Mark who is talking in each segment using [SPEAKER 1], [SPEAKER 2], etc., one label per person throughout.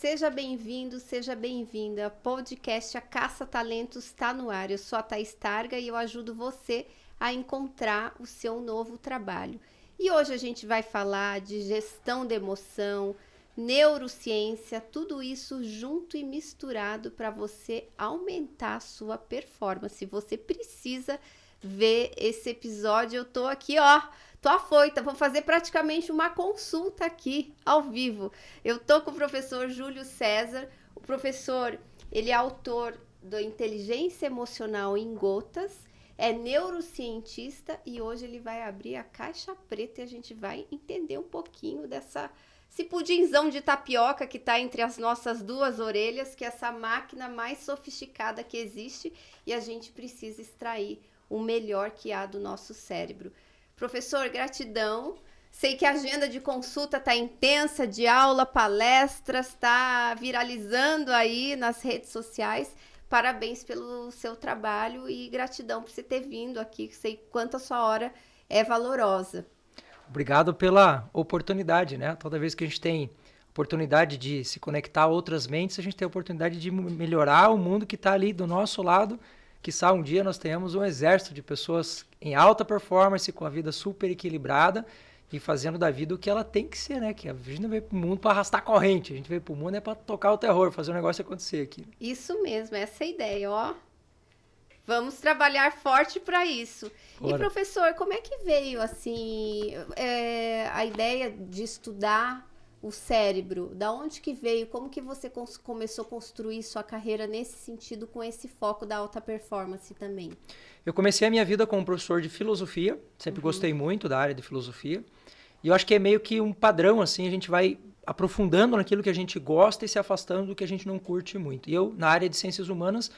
[SPEAKER 1] seja bem-vindo, seja bem-vinda. Podcast A Caça Talentos está no ar. Eu sou a Thaís Targa e eu ajudo você a encontrar o seu novo trabalho. E hoje a gente vai falar de gestão de emoção, neurociência, tudo isso junto e misturado para você aumentar a sua performance. Você precisa ver esse episódio. Eu tô aqui, ó. Tô afoita, vou fazer praticamente uma consulta aqui, ao vivo. Eu tô com o professor Júlio César. O professor, ele é autor do Inteligência Emocional em Gotas, é neurocientista e hoje ele vai abrir a caixa preta e a gente vai entender um pouquinho esse pudinzão de tapioca que tá entre as nossas duas orelhas, que é essa máquina mais sofisticada que existe e a gente precisa extrair o melhor que há do nosso cérebro. Professor, gratidão. Sei que a agenda de consulta está intensa, de aula, palestras, está viralizando aí nas redes sociais. Parabéns pelo seu trabalho e gratidão por você ter vindo aqui. Sei quanto a sua hora é valorosa.
[SPEAKER 2] Obrigado pela oportunidade, né? Toda vez que a gente tem oportunidade de se conectar a outras mentes, a gente tem a oportunidade de melhorar o mundo que está ali do nosso lado. Quiçá um dia nós tenhamos um exército de pessoas em alta performance, com a vida super equilibrada e fazendo da vida o que ela tem que ser, né? Que a gente não veio pro mundo para arrastar corrente, a gente veio pro mundo é para tocar o terror, fazer o negócio acontecer aqui. Isso
[SPEAKER 1] mesmo, essa é a ideia, ó. Vamos trabalhar forte para isso. Bora. E professor, como é que veio assim a ideia de estudar o cérebro? Da onde que veio? Como que você começou a construir sua carreira nesse sentido, com esse foco da alta performance também?
[SPEAKER 2] Eu comecei a minha vida como professor de filosofia, sempre gostei muito da área de filosofia, e eu acho que é meio que um padrão, assim, a gente vai aprofundando naquilo que a gente gosta e se afastando do que a gente não curte muito. E eu, na área de ciências humanas,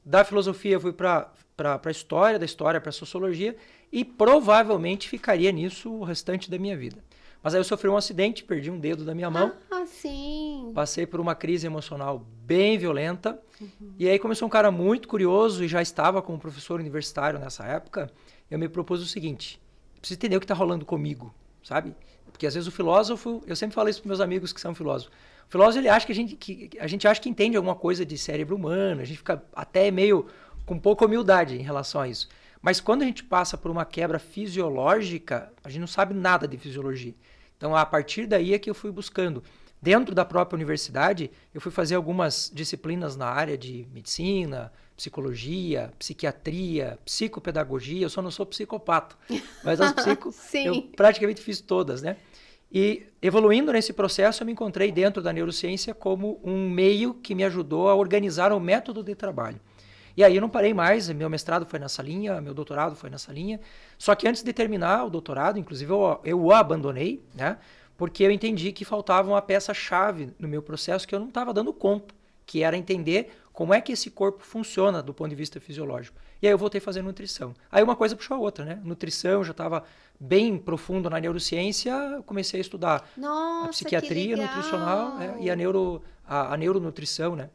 [SPEAKER 2] da filosofia eu fui para a história, da história para a sociologia, e provavelmente ficaria nisso o restante da minha vida. Mas aí eu sofri um acidente, perdi um dedo da minha mão.
[SPEAKER 1] Ah, sim.
[SPEAKER 2] Passei por uma crise emocional bem violenta. E aí começou um cara muito curioso e já estava como professor universitário nessa época. Eu me propus o seguinte, preciso entender o que está rolando comigo, sabe? Porque às vezes o filósofo, eu sempre falo isso para meus amigos que são filósofos. O filósofo, ele acha que a gente acha que entende alguma coisa de cérebro humano, a gente fica até meio com pouca humildade em relação a isso. Mas quando a gente passa por uma quebra fisiológica, a gente não sabe nada de fisiologia. Então, a partir daí é que eu fui buscando. Dentro da própria universidade, eu fui fazer algumas disciplinas na área de medicina, psicologia, psiquiatria, psicopedagogia. Eu só não sou psicopata, mas as eu praticamente fiz todas, né? E evoluindo nesse processo, eu me encontrei dentro da neurociência como um meio que me ajudou a organizar o método de trabalho. E aí eu não parei mais, meu mestrado foi nessa linha, meu doutorado foi nessa linha. Só que antes de terminar o doutorado, inclusive eu o abandonei, né? Porque eu entendi que faltava uma peça-chave no meu processo que eu não estava dando conta, que era entender como é que esse corpo funciona do ponto de vista fisiológico. E aí eu voltei a fazer nutrição. Aí uma coisa puxou a outra, né? Nutrição, já estava bem profundo na neurociência, eu comecei a estudar a psiquiatria nutricional, né? E a neuronutrição, né?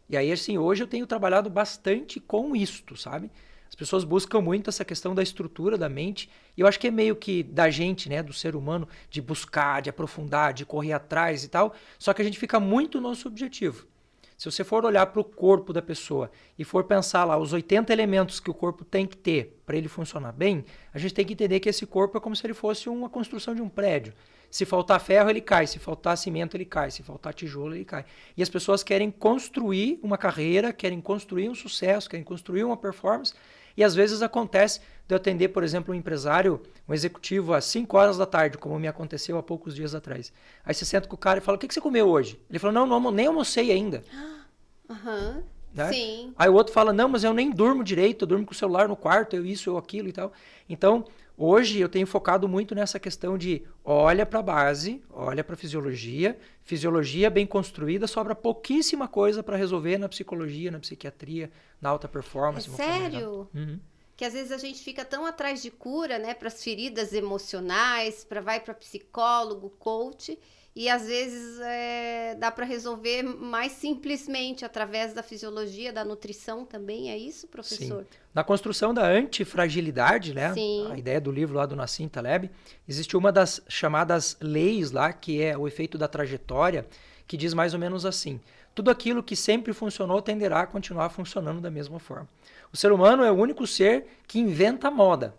[SPEAKER 2] E aí, assim, hoje eu tenho trabalhado bastante com isto, sabe? As pessoas buscam muito essa questão da estrutura da mente, e eu acho que é meio que da gente, né, do ser humano, de buscar, de aprofundar, de correr atrás e tal, só que a gente fica muito no nosso objetivo. Se você for olhar para o corpo da pessoa e for pensar lá os 80 elementos que o corpo tem que ter para ele funcionar bem, a gente tem que entender que esse corpo é como se ele fosse uma construção de um prédio. Se faltar ferro, ele cai. Se faltar cimento, ele cai. Se faltar tijolo, ele cai. E as pessoas querem construir uma carreira, querem construir um sucesso, querem construir uma performance. E às vezes acontece de eu atender, por exemplo, um empresário, um executivo às 5 horas da tarde, como me aconteceu há poucos dias atrás. Aí você senta com o cara e fala, o que você comeu hoje? Ele fala, não, nem almocei ainda. Né?
[SPEAKER 1] Sim.
[SPEAKER 2] Aí o outro fala, não, mas eu nem durmo direito, eu durmo com o celular no quarto, eu isso, eu aquilo e tal. Então, hoje eu tenho focado muito nessa questão de olha para a base, olha para a fisiologia bem construída, sobra pouquíssima coisa para resolver na psicologia, na psiquiatria, na alta performance.
[SPEAKER 1] É sério? Que às vezes a gente fica tão atrás de cura, né, para as feridas emocionais, vai para psicólogo, coach, e às vezes dá para resolver mais simplesmente através da fisiologia, da nutrição também, é isso, professor?
[SPEAKER 2] Sim. Na construção da antifragilidade, né,
[SPEAKER 1] Sim.
[SPEAKER 2] A ideia do livro lá do Nassim Taleb, existe uma das chamadas leis lá, que é o efeito da trajetória, que diz mais ou menos assim: tudo aquilo que sempre funcionou tenderá a continuar funcionando da mesma forma. O ser humano é o único ser que inventa moda.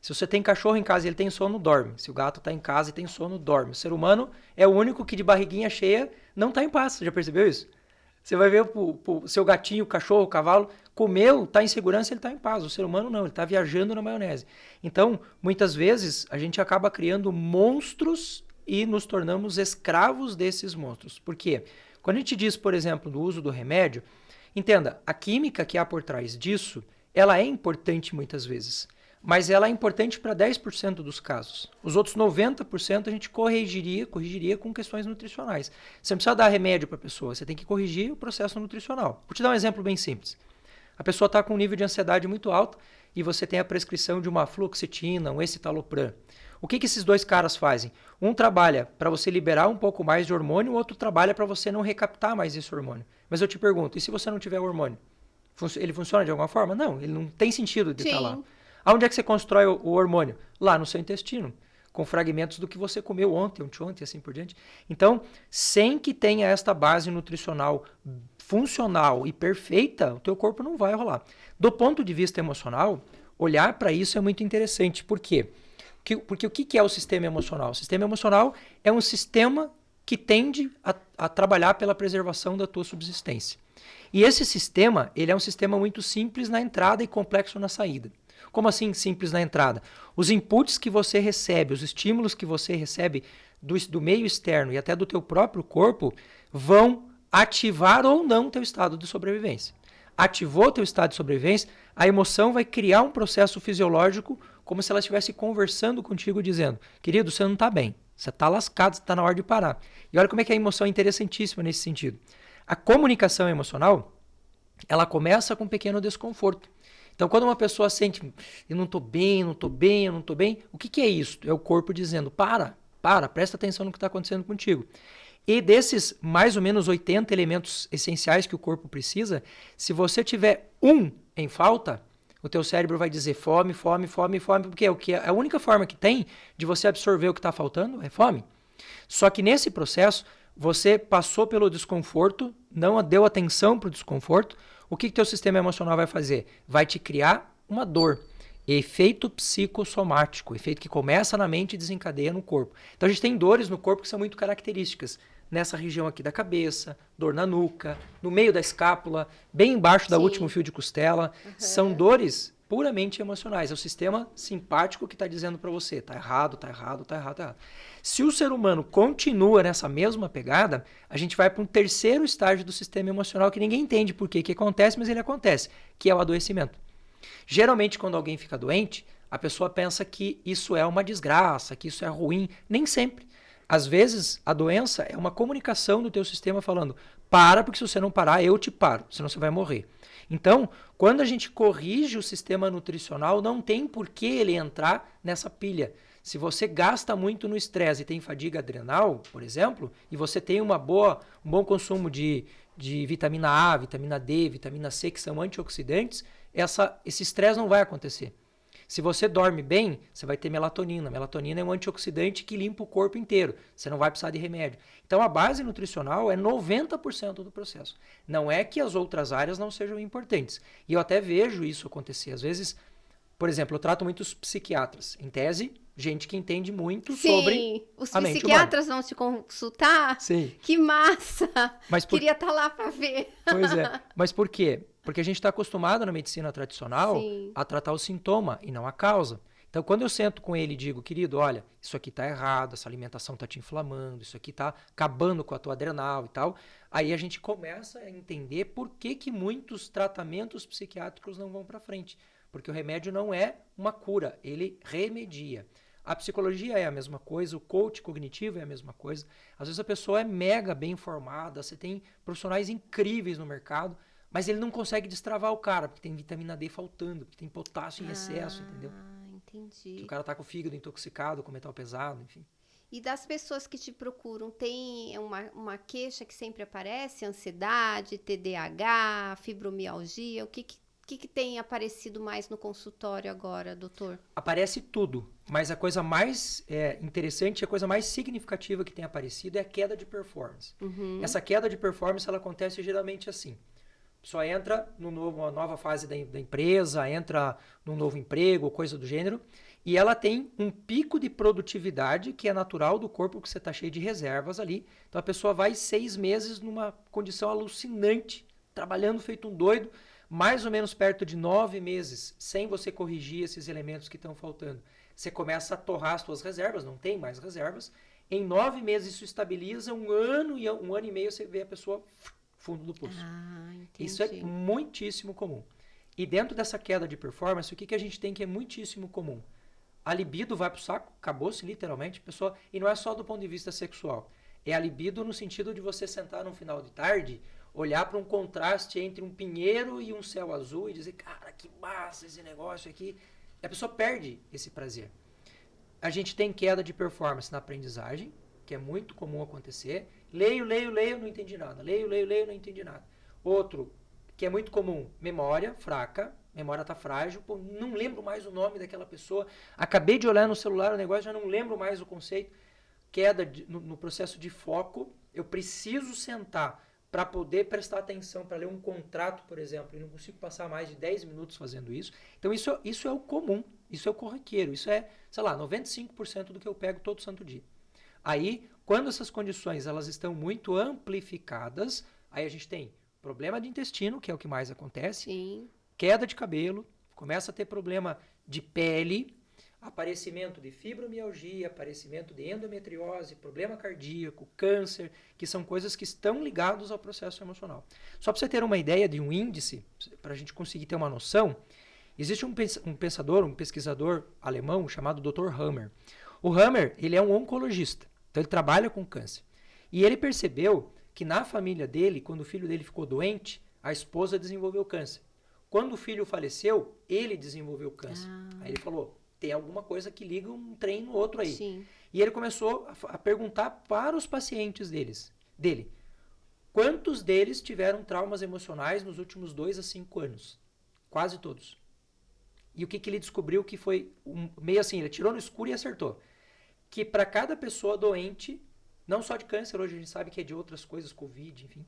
[SPEAKER 2] Se você tem cachorro em casa e ele tem sono, dorme. Se o gato está em casa e tem sono, dorme. O ser humano é o único que de barriguinha cheia não está em paz. Você já percebeu isso? Você vai ver o seu gatinho, o cachorro, o cavalo, comeu, está em segurança, ele está em paz. O ser humano não, ele está viajando na maionese. Então, muitas vezes, a gente acaba criando monstros e nos tornamos escravos desses monstros. Por quê? Quando a gente diz, por exemplo, do uso do remédio, entenda, a química que há por trás disso, ela é importante muitas vezes. Mas ela é importante para 10% dos casos. Os outros 90% a gente corrigiria com questões nutricionais. Você não precisa dar remédio para a pessoa, você tem que corrigir o processo nutricional. Vou te dar um exemplo bem simples. A pessoa está com um nível de ansiedade muito alto e você tem a prescrição de uma fluoxetina, um escitalopram. O que esses dois caras fazem? Um trabalha para você liberar um pouco mais de hormônio, o outro trabalha para você não recaptar mais esse hormônio. Mas eu te pergunto, e se você não tiver hormônio? Ele funciona de alguma forma? Não, ele não tem sentido de estar lá. Aonde é que você constrói o hormônio? Lá no seu intestino, com fragmentos do que você comeu ontem, anteontem e assim por diante. Então, sem que tenha esta base nutricional funcional e perfeita, o teu corpo não vai rolar. Do ponto de vista emocional, olhar para isso é muito interessante. Por quê? Porque o que é o sistema emocional? O sistema emocional é um sistema que tende a trabalhar pela preservação da tua subsistência. E esse sistema, ele é um sistema muito simples na entrada e complexo na saída. Como assim simples na entrada? Os inputs que você recebe, os estímulos que você recebe do meio externo e até do teu próprio corpo vão ativar ou não teu estado de sobrevivência. Ativou teu estado de sobrevivência, a emoção vai criar um processo fisiológico como se ela estivesse conversando contigo dizendo: querido, você não está bem, você está lascado, está na hora de parar. E olha como é que a emoção é interessantíssima nesse sentido. A comunicação emocional, ela começa com um pequeno desconforto. Então, quando uma pessoa sente, eu não estou bem, não estou bem, eu não estou bem, o que é isso? É o corpo dizendo, presta atenção no que está acontecendo contigo. E desses mais ou menos 80 elementos essenciais que o corpo precisa, se você tiver um em falta, o teu cérebro vai dizer fome, fome, fome, fome, porque a única forma que tem de você absorver o que está faltando é fome. Só que nesse processo, você passou pelo desconforto, não deu atenção para o desconforto. O que teu sistema emocional vai fazer? Vai te criar uma dor. Efeito psicossomático, efeito que começa na mente e desencadeia no corpo. Então a gente tem dores no corpo que são muito características. Nessa região aqui da cabeça, dor na nuca, no meio da escápula, bem embaixo da último fio de costela. São dores puramente emocionais. É o sistema simpático que está dizendo para você, tá errado, tá errado, tá errado, tá errado. Se o ser humano continua nessa mesma pegada, a gente vai para um terceiro estágio do sistema emocional que ninguém entende por que acontece, mas ele acontece, que é o adoecimento. Geralmente, quando alguém fica doente, a pessoa pensa que isso é uma desgraça, que isso é ruim. Nem sempre. Às vezes, a doença é uma comunicação do teu sistema falando, porque se você não parar, eu te paro, senão você vai morrer. Então, quando a gente corrige o sistema nutricional, não tem por que ele entrar nessa pilha. Se você gasta muito no estresse e tem fadiga adrenal, por exemplo, e você tem um bom consumo de vitamina A, vitamina D, vitamina C, que são antioxidantes, esse estresse não vai acontecer. Se você dorme bem, você vai ter melatonina. Melatonina é um antioxidante que limpa o corpo inteiro. Você não vai precisar de remédio. Então, a base nutricional é 90% do processo. Não é que as outras áreas não sejam importantes. E eu até vejo isso acontecer. Às vezes, por exemplo, eu trato muitos psiquiatras. Em tese, gente que entende muito sobre
[SPEAKER 1] os
[SPEAKER 2] a mente
[SPEAKER 1] psiquiatras vão te consultar?
[SPEAKER 2] Sim.
[SPEAKER 1] Que massa!
[SPEAKER 2] Mas
[SPEAKER 1] Queria estar lá para ver.
[SPEAKER 2] Pois é. Mas por quê? Porque a gente está acostumado na medicina tradicional a tratar o sintoma e não a causa. Então, quando eu sento com ele e digo, querido, olha, isso aqui está errado, essa alimentação está te inflamando, isso aqui está acabando com a tua adrenal e tal, aí a gente começa a entender por que muitos tratamentos psiquiátricos não vão para frente. Porque o remédio não é uma cura, ele remedia. A psicologia é a mesma coisa, o coach cognitivo é a mesma coisa. Às vezes a pessoa é mega bem informada, você tem profissionais incríveis no mercado, mas ele não consegue destravar o cara, porque tem vitamina D faltando, porque tem potássio em excesso, entendeu?
[SPEAKER 1] Entendi.
[SPEAKER 2] Que o cara tá com o fígado intoxicado, com metal pesado, enfim.
[SPEAKER 1] E das pessoas que te procuram, tem uma queixa que sempre aparece? Ansiedade, TDAH, fibromialgia? O que tem aparecido mais no consultório agora, doutor?
[SPEAKER 2] Aparece tudo. Mas a coisa mais interessante, a coisa mais significativa que tem aparecido é a queda de performance. Essa queda de performance, ela acontece geralmente assim. Só entra numa nova fase da empresa, entra num novo emprego, coisa do gênero, e ela tem um pico de produtividade que é natural do corpo, porque você está cheio de reservas ali. Então a pessoa vai 6 meses numa condição alucinante, trabalhando feito um doido, mais ou menos perto de 9 meses, sem você corrigir esses elementos que estão faltando. Você começa a torrar as suas reservas, não tem mais reservas. Em 9 meses isso estabiliza, um ano e meio você vê a pessoa fundo do poço. Isso é muitíssimo comum. E dentro dessa queda de performance, o que a gente tem que é muitíssimo comum? A libido vai pro saco, acabou-se literalmente, pessoa, e não é só do ponto de vista sexual. É a libido no sentido de você sentar num final de tarde, olhar para um contraste entre um pinheiro e um céu azul e dizer, cara, que massa esse negócio aqui. E a pessoa perde esse prazer. A gente tem queda de performance na aprendizagem, que é muito comum acontecer. Leio, não entendi nada. Leio, não entendi nada. Outro, que é muito comum, memória fraca. Memória está frágil. Pô, não lembro mais o nome daquela pessoa. Acabei de olhar no celular o negócio, já não lembro mais o conceito. Queda no processo de foco. Eu preciso sentar para poder prestar atenção, para ler um contrato, por exemplo, e não consigo passar mais de 10 minutos fazendo isso. Então, isso é o comum, isso é o corriqueiro, isso é, sei lá, 95% do que eu pego todo santo dia. Aí, quando essas condições elas estão muito amplificadas, aí a gente tem problema de intestino, que é o que mais acontece,
[SPEAKER 1] Sim.
[SPEAKER 2] Queda de cabelo, começa a ter problema de pele, aparecimento de fibromialgia, aparecimento de endometriose, problema cardíaco, câncer, que são coisas que estão ligadas ao processo emocional. Só para você ter uma ideia de um índice, para a gente conseguir ter uma noção, existe um pensador, um pesquisador alemão chamado Dr. Hammer. O Hammer, ele é um oncologista, então ele trabalha com câncer. E ele percebeu que na família dele, quando o filho dele ficou doente, a esposa desenvolveu câncer. Quando o filho faleceu, ele desenvolveu câncer. Aí ele falou, tem alguma coisa que liga um trem no outro aí.
[SPEAKER 1] Sim.
[SPEAKER 2] E ele começou a perguntar para os pacientes dele, quantos deles tiveram traumas emocionais nos últimos 2 a 5 anos? Quase todos. E o que ele descobriu que foi meio assim, ele tirou no escuro e acertou. Que para cada pessoa doente, não só de câncer, hoje a gente sabe que é de outras coisas, Covid, enfim,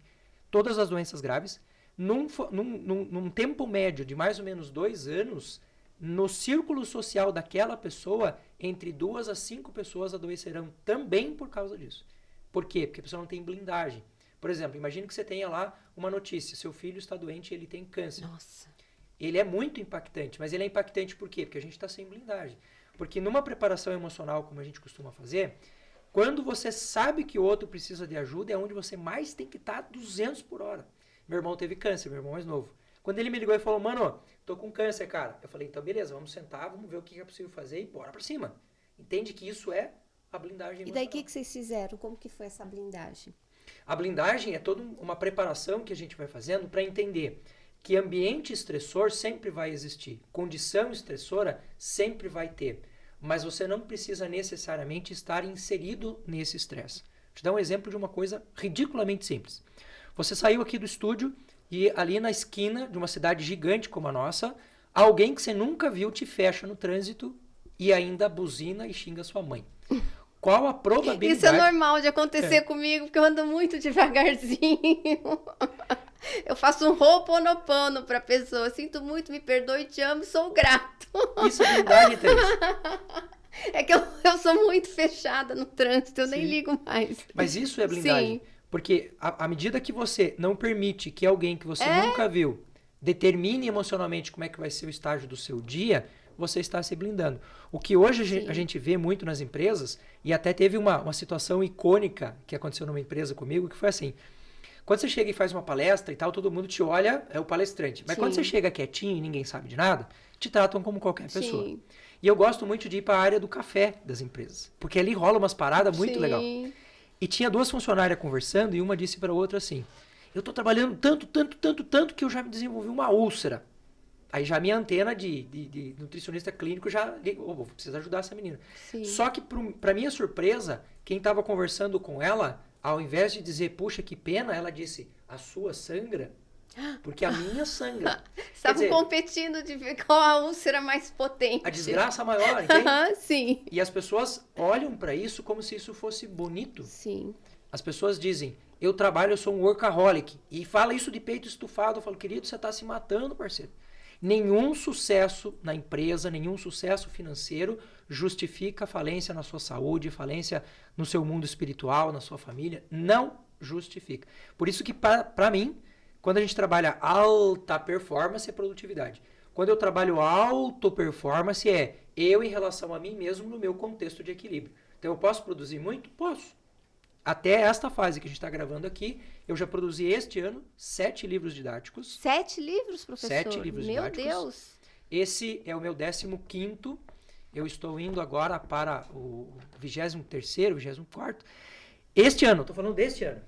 [SPEAKER 2] todas as doenças graves, num tempo médio de mais ou menos 2 anos, no círculo social daquela pessoa, entre 2 a 5 pessoas adoecerão também por causa disso. Por quê? Porque a pessoa não tem blindagem. Por exemplo, imagine que você tenha lá uma notícia, seu filho está doente e ele tem câncer.
[SPEAKER 1] Nossa.
[SPEAKER 2] Ele é muito impactante, mas ele é impactante por quê? Porque a gente está sem blindagem. Porque numa preparação emocional, como a gente costuma fazer, quando você sabe que o outro precisa de ajuda, é onde você mais tem que estar 200 por hora. Meu irmão teve câncer, meu irmão mais novo. Quando ele me ligou e falou, mano, tô com câncer, cara. Eu falei, então beleza, vamos sentar, vamos ver o que é possível fazer e bora pra cima. Entende que isso é a blindagem emocional.
[SPEAKER 1] E daí o que vocês fizeram? Como que foi essa blindagem?
[SPEAKER 2] A blindagem é toda uma preparação que a gente vai fazendo para entender que ambiente estressor sempre vai existir. Condição estressora sempre vai ter. Mas você não precisa necessariamente estar inserido nesse estresse. Vou te dar um exemplo de uma coisa ridiculamente simples. Você saiu aqui do estúdio e ali na esquina de uma cidade gigante como a nossa, alguém que você nunca viu te fecha no trânsito e ainda buzina e xinga sua mãe. Qual a probabilidade...
[SPEAKER 1] Isso é normal de acontecer comigo, porque eu ando muito devagarzinho. Eu faço um ho'oponopono pra pessoa. Sinto muito, me perdoe, te amo, sou grato.
[SPEAKER 2] Isso é blindagem, Thaís.
[SPEAKER 1] É que eu sou muito fechada no trânsito, eu nem ligo mais.
[SPEAKER 2] Mas isso é blindagem.
[SPEAKER 1] Sim.
[SPEAKER 2] Porque à medida que você não permite que alguém que você nunca viu determine emocionalmente como é que vai ser o estágio do seu dia, você está se blindando. O que hoje a gente vê muito nas empresas, e até teve uma situação icônica que aconteceu numa empresa comigo, que foi assim, quando você chega e faz uma palestra e tal, todo mundo te olha, é o palestrante. Mas quando você chega quietinho e ninguém sabe de nada, te tratam como qualquer pessoa.
[SPEAKER 1] Sim.
[SPEAKER 2] E eu gosto muito de ir para a área do café das empresas, porque ali rola umas paradas muito legal. E tinha 2 funcionárias conversando e uma disse para a outra assim, eu tô trabalhando tanto que eu já me desenvolvi uma úlcera. Aí já minha antena de nutricionista clínico já ligou, vou precisar ajudar essa menina.
[SPEAKER 1] Sim.
[SPEAKER 2] Só que para minha surpresa, quem estava conversando com ela, ao invés de dizer, puxa, que pena, ela disse, a sua sangra? Porque a minha sangra.
[SPEAKER 1] Estavam competindo de ver qual a úlcera mais potente.
[SPEAKER 2] A desgraça maior, entende?
[SPEAKER 1] Sim.
[SPEAKER 2] E as pessoas olham para isso como se isso fosse bonito.
[SPEAKER 1] Sim.
[SPEAKER 2] As pessoas dizem, eu trabalho, eu sou um workaholic. E fala isso de peito estufado. Eu falo, querido, você está se matando, parceiro. Nenhum sucesso na empresa, nenhum sucesso financeiro justifica falência na sua saúde, falência no seu mundo espiritual, na sua família. Não justifica. Por isso que, para mim, quando a gente trabalha alta performance, é produtividade. Quando eu trabalho alto performance, é eu em relação a mim mesmo no meu contexto de equilíbrio. Então, eu posso produzir muito? Posso. Até esta fase que a gente está gravando aqui, eu já produzi este ano 7 livros didáticos.
[SPEAKER 1] 7 livros, professor?
[SPEAKER 2] 7 livros didáticos.
[SPEAKER 1] Meu Deus!
[SPEAKER 2] Esse é o meu 15º. Eu estou indo agora para o 23º, 24º. Este ano, estou falando deste ano.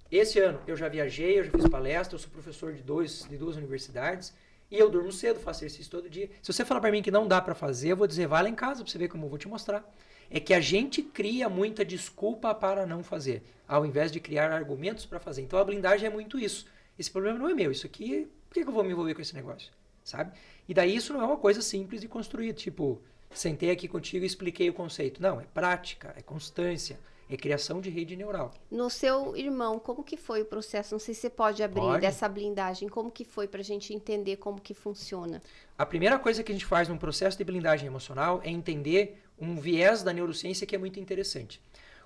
[SPEAKER 2] Esse ano eu já viajei, eu já fiz palestra, eu sou professor de duas universidades e eu durmo cedo, faço exercício todo dia. Se você falar para mim que não dá para fazer, eu vou dizer, vai lá em casa para você ver como eu vou te mostrar. É que a gente cria muita desculpa para não fazer, ao invés de criar argumentos para fazer. Então a blindagem é muito isso. Esse problema não é meu, isso aqui, por que eu vou me envolver com esse negócio? Sabe? E daí isso não é uma coisa simples de construir, tipo, sentei aqui contigo e expliquei o conceito. Não, é prática, é constância, é criação de rede neural.
[SPEAKER 1] No seu irmão, como que foi o processo? Não sei se você pode abrir dessa blindagem. Como que foi para a gente entender como que funciona?
[SPEAKER 2] A primeira coisa que a gente faz num processo de blindagem emocional é entender um viés da neurociência que é muito interessante.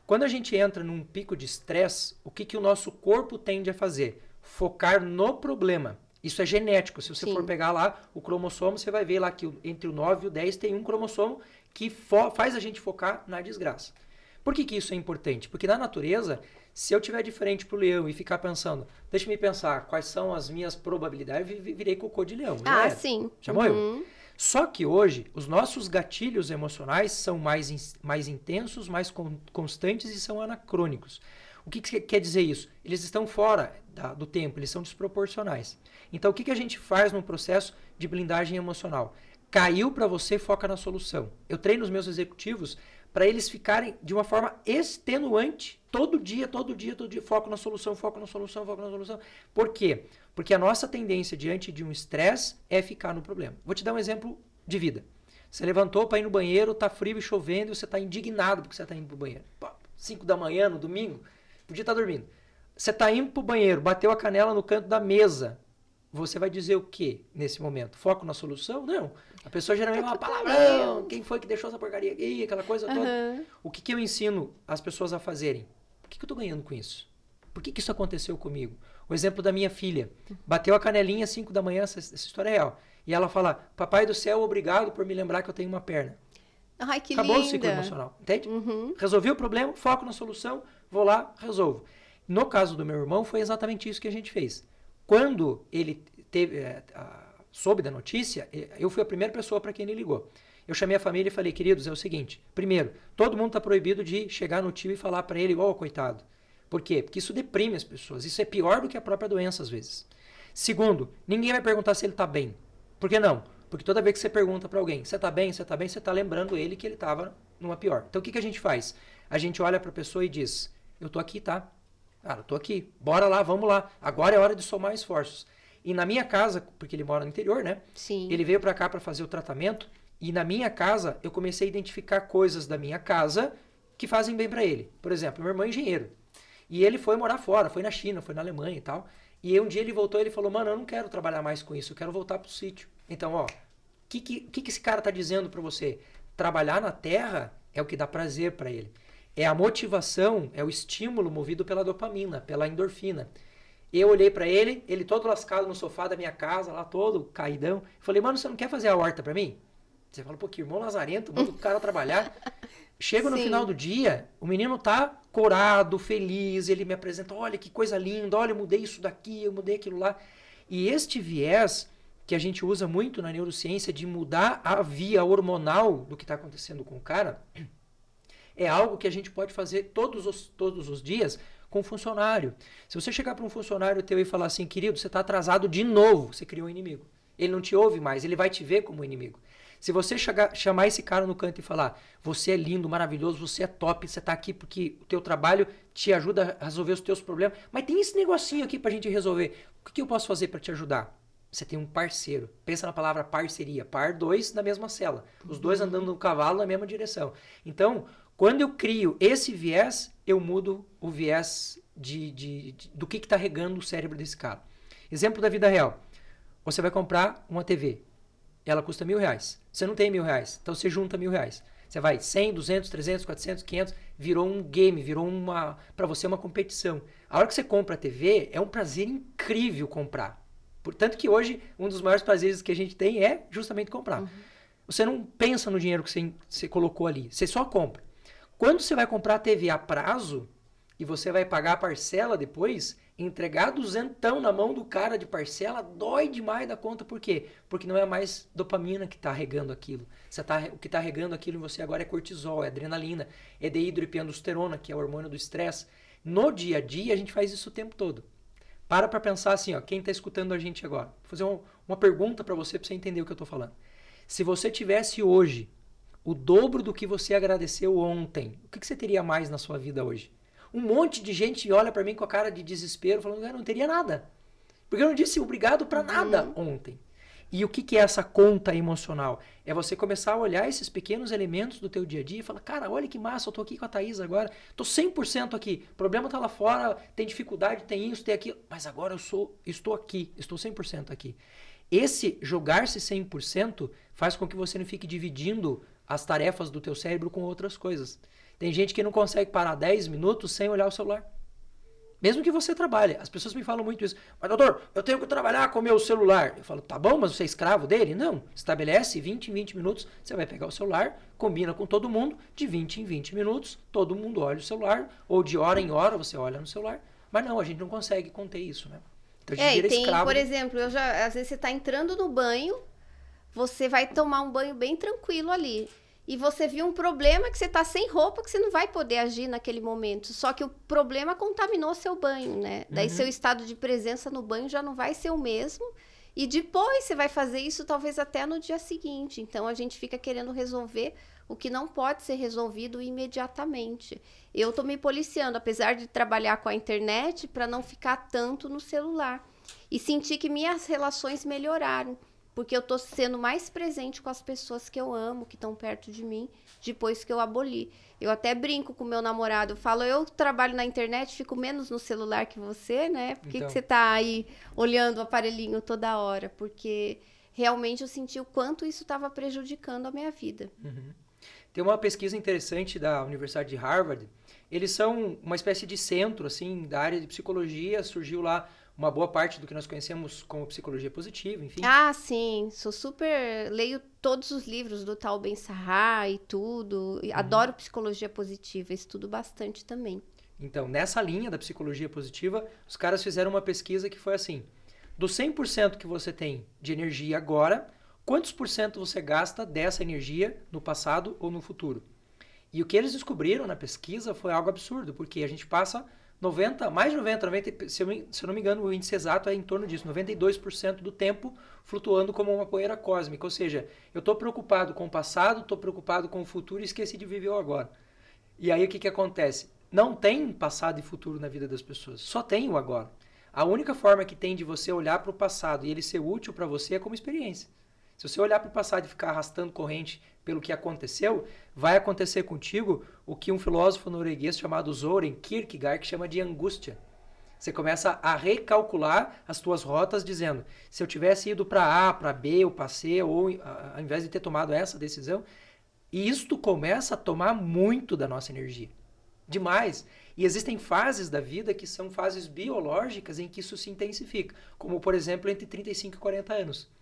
[SPEAKER 2] Quando a gente entra num pico de estresse, o que o nosso corpo tende a fazer? Focar no problema. Isso é genético. Se você for pegar lá o cromossomo, você vai ver lá que entre o 9 e o 10 tem um cromossomo que faz a gente focar na desgraça. Por que isso é importante? Porque na natureza, se eu estiver de frente para o leão e ficar pensando, deixa-me pensar quais são as minhas probabilidades, eu virei cocô de leão.
[SPEAKER 1] Sim.
[SPEAKER 2] Já morreu. Só que hoje, os nossos gatilhos emocionais são mais intensos, mais constantes e são anacrônicos. O que quer dizer isso? Eles estão fora do tempo, eles são desproporcionais. Então, o que a gente faz no processo de blindagem emocional? Caiu para você, foca na solução. Eu treino os meus executivos para eles ficarem de uma forma extenuante, todo dia, foco na solução, foco na solução, foco na solução. Por quê? Porque a nossa tendência diante de um estresse é ficar no problema. Vou te dar um exemplo de vida. Você levantou para ir no banheiro, tá frio e chovendo, e você tá indignado porque você tá indo pro banheiro. 5 da manhã, no domingo, podia estar dormindo. Você tá indo pro banheiro, bateu a canela no canto da mesa. Você vai dizer o quê nesse momento? Foco na solução? Não. A pessoa geralmente fala palavrão, quem foi que deixou essa porcaria aqui, aquela coisa toda. O que eu ensino as pessoas a fazerem? Por que eu estou ganhando com isso? Por que isso aconteceu comigo? O exemplo da minha filha. Bateu a canelinha às 5 da manhã, essa história é real. E ela fala, papai do céu, obrigado por me lembrar que eu tenho uma perna.
[SPEAKER 1] Ai, que
[SPEAKER 2] Acabou
[SPEAKER 1] linda.
[SPEAKER 2] o ciclo emocional, entende? Resolvi o problema, foco na solução, vou lá, resolvo. No caso do meu irmão, foi exatamente isso que a gente fez. Quando ele soube da notícia, eu fui a primeira pessoa para quem ele ligou. Eu chamei a família e falei, queridos, é o seguinte, primeiro, todo mundo está proibido de chegar no tio e falar para ele, coitado. Por quê? Porque isso deprime as pessoas, isso é pior do que a própria doença às vezes. Segundo, ninguém vai perguntar se ele está bem. Por que não? Porque toda vez que você pergunta para alguém, você está bem, você está lembrando ele que ele estava numa pior. Então o que a gente faz? A gente olha para a pessoa e diz, eu estou aqui, tá? Cara, eu estou aqui, bora lá, vamos lá, agora é hora de somar esforços. E na minha casa, porque ele mora no interior, né?
[SPEAKER 1] Sim.
[SPEAKER 2] Ele veio para cá para fazer o tratamento e na minha casa eu comecei a identificar coisas da minha casa que fazem bem para ele. Por exemplo, meu irmão é engenheiro e ele foi morar fora, foi na China, foi na Alemanha e tal. E um dia ele voltou e ele falou, mano, eu não quero trabalhar mais com isso, eu quero voltar pro sítio. Então, o que esse cara tá dizendo para você? Trabalhar na terra é o que dá prazer para ele. É a motivação, é o estímulo movido pela dopamina, pela endorfina. Eu olhei pra ele todo lascado no sofá da minha casa, lá todo caidão. Falei, mano, você não quer fazer a horta pra mim? Você fala, pô, que irmão lazarento, manda o cara trabalhar. Chega no final do dia, o menino tá corado, feliz, ele me apresenta, olha que coisa linda, olha, eu mudei isso daqui, eu mudei aquilo lá. E este viés que a gente usa muito na neurociência de mudar a via hormonal do que está acontecendo com o cara, é algo que a gente pode fazer todos os dias com um funcionário. Se você chegar para um funcionário teu e falar assim, querido, você está atrasado de novo, você criou um inimigo. Ele não te ouve mais, ele vai te ver como inimigo. Se você chamar esse cara no canto e falar, você é lindo, maravilhoso, você é top, você está aqui porque o teu trabalho te ajuda a resolver os teus problemas, mas tem esse negocinho aqui para a gente resolver. O que eu posso fazer para te ajudar? Você tem um parceiro. Pensa na palavra parceria. Par, dois na mesma cela. Os dois andando no cavalo na mesma direção. Então, quando eu crio esse viés, eu mudo o viés do que está regando o cérebro desse cara. Exemplo da vida real. Você vai comprar uma TV. Ela custa R$1.000. Você não tem R$1.000. Então, você junta R$1.000. Você vai 100, 200, 300, 400, 500. Virou um game. Virou para você uma competição. A hora que você compra a TV, é um prazer incrível comprar. Portanto que hoje, um dos maiores prazeres que a gente tem é justamente comprar. Uhum. Você não pensa no dinheiro que você colocou ali. Você só compra. Quando você vai comprar a TV a prazo, e você vai pagar a parcela depois, entregar duzentão na mão do cara de parcela, dói demais da conta. Por quê? Porque não é mais dopamina que está regando aquilo. O que está regando aquilo em você agora é cortisol, é adrenalina, é dehidroepiandrosterona, que é o hormônio do estresse. No dia a dia, a gente faz isso o tempo todo. Para pensar assim, ó, quem está escutando a gente agora. Vou fazer uma pergunta para você entender o que eu estou falando. Se você tivesse hoje o dobro do que você agradeceu ontem, o que você teria mais na sua vida hoje? Um monte de gente olha para mim com a cara de desespero, falando que eu não teria nada. Porque eu não disse obrigado para nada ontem. E o que é essa conta emocional? É você começar a olhar esses pequenos elementos do teu dia a dia e falar, cara, olha que massa, eu tô aqui com a Thaís agora, tô 100% aqui, o problema tá lá fora, tem dificuldade, tem isso, tem aquilo, mas agora estou aqui, estou 100% aqui. Esse jogar-se 100% faz com que você não fique dividindo as tarefas do teu cérebro com outras coisas. Tem gente que não consegue parar 10 minutos sem olhar o celular. Mesmo que você trabalhe. As pessoas me falam muito isso. Mas, doutor, eu tenho que trabalhar com o meu celular. Eu falo, tá bom, mas você é escravo dele? Não. Estabelece 20 em 20 minutos. Você vai pegar o celular, combina com todo mundo. De 20 em 20 minutos, todo mundo olha o celular. Ou de hora em hora, você olha no celular. Mas não, a gente não consegue conter isso, né? Então, a gente vira escravo.
[SPEAKER 1] Por exemplo, às vezes você está entrando no banho, você vai tomar um banho bem tranquilo ali. E você viu um problema que você tá sem roupa, que você não vai poder agir naquele momento. Só que o problema contaminou seu banho, né? Daí seu estado de presença no banho já não vai ser o mesmo. E depois você vai fazer isso talvez até no dia seguinte. Então a gente fica querendo resolver o que não pode ser resolvido imediatamente. Eu tô me policiando, apesar de trabalhar com a internet, para não ficar tanto no celular. E sentir que minhas relações melhoraram. Porque eu tô sendo mais presente com as pessoas que eu amo, que estão perto de mim, depois que eu aboli. Eu até brinco com o meu namorado, eu falo, eu trabalho na internet, fico menos no celular que você, né? Por que você tá aí olhando o aparelhinho toda hora? Porque realmente eu senti o quanto isso estava prejudicando a minha vida.
[SPEAKER 2] Uhum. Tem uma pesquisa interessante da Universidade de Harvard. Eles são uma espécie de centro, assim, da área de psicologia. Surgiu lá uma boa parte do que nós conhecemos como psicologia positiva, enfim.
[SPEAKER 1] Ah, sim. Leio todos os livros do Tal Ben-Shahar e tudo. Adoro psicologia positiva, estudo bastante também.
[SPEAKER 2] Então, nessa linha da psicologia positiva, os caras fizeram uma pesquisa que foi assim, do 100% que você tem de energia agora, quantos por cento você gasta dessa energia no passado ou no futuro? E o que eles descobriram na pesquisa foi algo absurdo, porque a gente passa 90, se eu não me engano, o índice exato é em torno disso, 92% do tempo flutuando como uma poeira cósmica. Ou seja, eu estou preocupado com o passado, estou preocupado com o futuro e esqueci de viver o agora. E aí o que acontece? Não tem passado e futuro na vida das pessoas, só tem o agora. A única forma que tem de você olhar para o passado e ele ser útil para você é como experiência. Se você olhar para o passado e ficar arrastando corrente pelo que aconteceu, vai acontecer contigo o que um filósofo norueguês chamado Søren Kierkegaard chama de angústia. Você começa a recalcular as tuas rotas dizendo, se eu tivesse ido para A, para B, eu passei, ou ao invés de ter tomado essa decisão, e isto começa a tomar muito da nossa energia. Demais. E existem fases da vida que são fases biológicas em que isso se intensifica, como por exemplo entre 35 e 40 anos.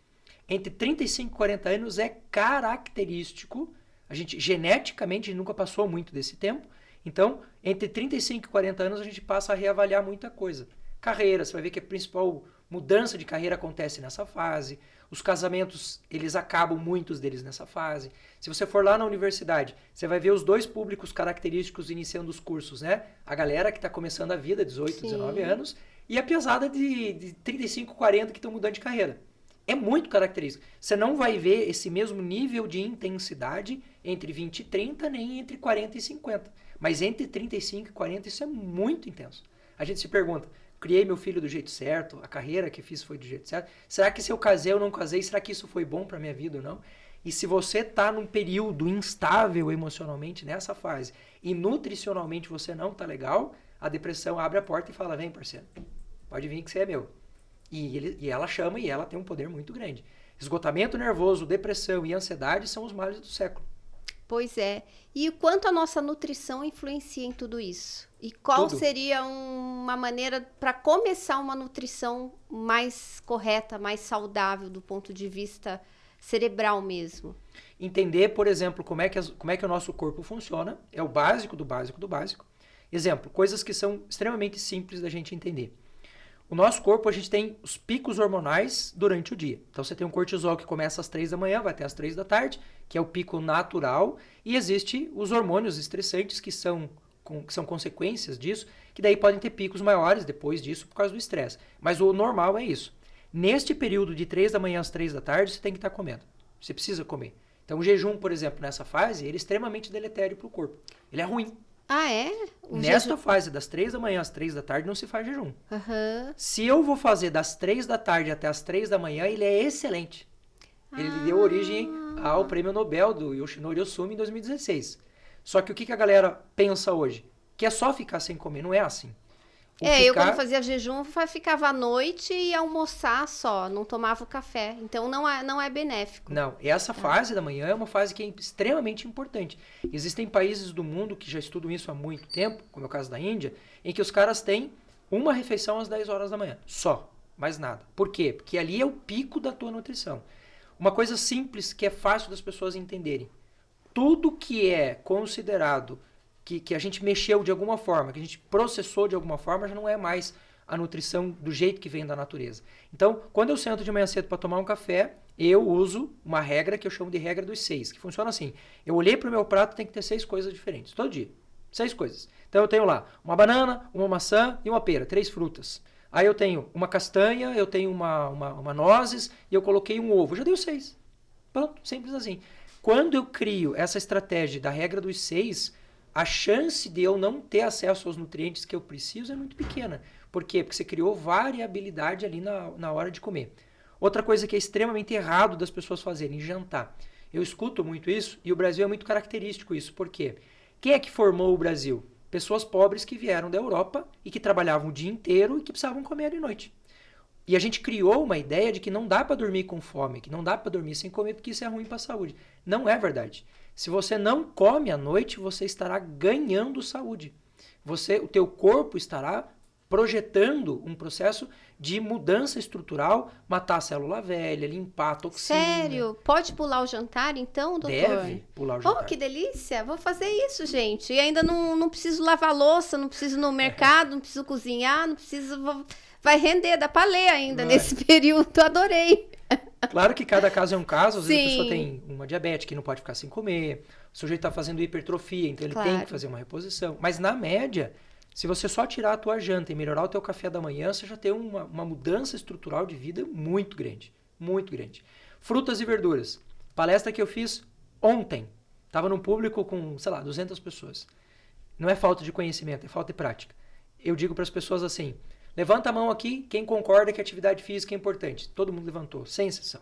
[SPEAKER 2] Entre 35 e 40 anos é característico, geneticamente, a gente nunca passou muito desse tempo, então, entre 35 e 40 anos, a gente passa a reavaliar muita coisa. Carreira, você vai ver que a principal mudança de carreira acontece nessa fase, os casamentos, eles acabam, muitos deles nessa fase. Se você for lá na universidade, você vai ver os dois públicos característicos iniciando os cursos, né? A galera que está começando a vida, 18, 19 anos, e a piazada de 35, 40 que estão mudando de carreira. É muito característico. Você não vai ver esse mesmo nível de intensidade entre 20 e 30, nem entre 40 e 50. Mas entre 35 e 40, isso é muito intenso. A gente se pergunta, criei meu filho do jeito certo, a carreira que fiz foi do jeito certo? Será que se eu casei ou não casei, será que isso foi bom para minha vida ou não? E se você está num período instável emocionalmente nessa fase e nutricionalmente você não está legal, a depressão abre a porta e fala, vem parceiro, pode vir que você é meu. E ela chama e ela tem um poder muito grande. Esgotamento nervoso, depressão e ansiedade são os males do século.
[SPEAKER 1] Pois é. E o quanto a nossa nutrição influencia em tudo isso? E qual seria uma maneira para começar uma nutrição mais correta, mais saudável do ponto de vista cerebral mesmo?
[SPEAKER 2] Entender, por exemplo, como é que o nosso corpo funciona. É o básico do básico do básico. Exemplo, coisas que são extremamente simples da gente entender. O nosso corpo, a gente tem os picos hormonais durante o dia. Então, você tem um cortisol que começa às 3 da manhã, vai até às 3 da tarde, que é o pico natural. E existe os hormônios estressantes, que são consequências disso, que daí podem ter picos maiores depois disso por causa do estresse. Mas o normal é isso. Neste período de 3 da manhã às 3 da tarde, você tem que estar comendo. Você precisa comer. Então, o jejum, por exemplo, nessa fase, ele é extremamente deletério para o corpo. Ele é ruim.
[SPEAKER 1] Ah, é?
[SPEAKER 2] Nesta fase, das 3 da manhã às 3 da tarde, não se faz jejum.
[SPEAKER 1] Uhum.
[SPEAKER 2] Se eu vou fazer das 3 da tarde até as 3 da manhã, ele é excelente. Ele deu origem ao prêmio Nobel do Yoshinori Ohsumi em 2016. Só que o que a galera pensa hoje? Que é só ficar sem comer, não é assim.
[SPEAKER 1] Eu quando fazia jejum, ficava à noite e ia almoçar só, não tomava o café. Então não é benéfico.
[SPEAKER 2] Não, essa fase da manhã é uma fase que é extremamente importante. Existem países do mundo que já estudam isso há muito tempo, como é o caso da Índia, em que os caras têm uma refeição às 10 horas da manhã, só, mais nada. Por quê? Porque ali é o pico da tua nutrição. Uma coisa simples que é fácil das pessoas entenderem. Tudo que é considerado que a gente mexeu de alguma forma, que a gente processou de alguma forma, já não é mais a nutrição do jeito que vem da natureza. Então, quando eu sento de manhã cedo para tomar um café, eu uso uma regra que eu chamo de regra dos 6, que funciona assim. Eu olhei para o meu prato, tem que ter 6 coisas diferentes, todo dia. 6 coisas. Então, eu tenho lá uma banana, uma maçã e uma pera, 3 frutas. Aí eu tenho uma castanha, eu tenho uma nozes e eu coloquei um ovo. Já deu 6. Pronto, simples assim. Quando eu crio essa estratégia da regra dos 6, a chance de eu não ter acesso aos nutrientes que eu preciso é muito pequena. Por quê? Porque você criou variabilidade ali na hora de comer. Outra coisa que é extremamente errado das pessoas fazerem, jantar. Eu escuto muito isso e o Brasil é muito característico isso. Por quê? Quem é que formou o Brasil? Pessoas pobres que vieram da Europa e que trabalhavam o dia inteiro e que precisavam comer de noite. E a gente criou uma ideia de que não dá para dormir com fome, que não dá para dormir sem comer porque isso é ruim para a saúde. Não é verdade. Se você não come à noite, você estará ganhando saúde. O teu corpo estará projetando um processo de mudança estrutural, matar a célula velha, limpar a toxina.
[SPEAKER 1] Sério? Pode pular o jantar então, doutor?
[SPEAKER 2] Deve pular o jantar.
[SPEAKER 1] Oh, que delícia! Vou fazer isso, gente. E ainda não preciso lavar louça, não preciso ir no mercado, não preciso cozinhar, não preciso... Vai render, dá pra ler ainda nesse período. Adorei.
[SPEAKER 2] Claro que cada caso é um caso. Às vezes a pessoa
[SPEAKER 1] Sim.
[SPEAKER 2] tem uma diabetes que não pode ficar sem comer. O sujeito está fazendo hipertrofia, então ele tem que fazer uma reposição. Mas na média, se você só tirar a tua janta e melhorar o teu café da manhã, você já tem uma mudança estrutural de vida muito grande. Muito grande. Frutas e verduras. Palestra que eu fiz ontem. Estava num público com, 200 pessoas. Não é falta de conhecimento, é falta de prática. Eu digo para as pessoas assim... Levanta a mão aqui, quem concorda que atividade física é importante. Todo mundo levantou, sem exceção.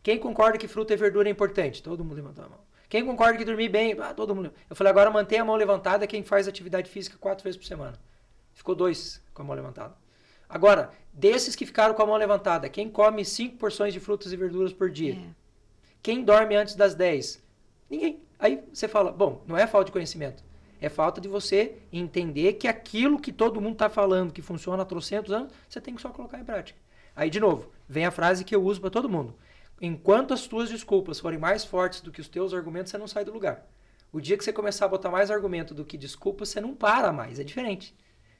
[SPEAKER 2] Quem concorda que fruta e verdura é importante? Todo mundo levantou a mão. Quem concorda que dormir bem? Todo mundo. Eu falei, agora mantenha a mão levantada quem faz atividade física 4 vezes por semana. Ficou 2 com a mão levantada. Agora, desses que ficaram com a mão levantada, quem come 5 porções de frutas e verduras por dia? Quem dorme antes das 10? Ninguém. Aí você fala, bom, não é falta de conhecimento. É falta de você entender que aquilo que todo mundo está falando, que funciona há trocentos anos, você tem que só colocar em prática. Aí, de novo, vem a frase que eu uso para todo mundo. Enquanto as tuas desculpas forem mais fortes do que os teus argumentos, você não sai do lugar. O dia que você começar a botar mais argumento do que desculpa, você não para mais. É diferente.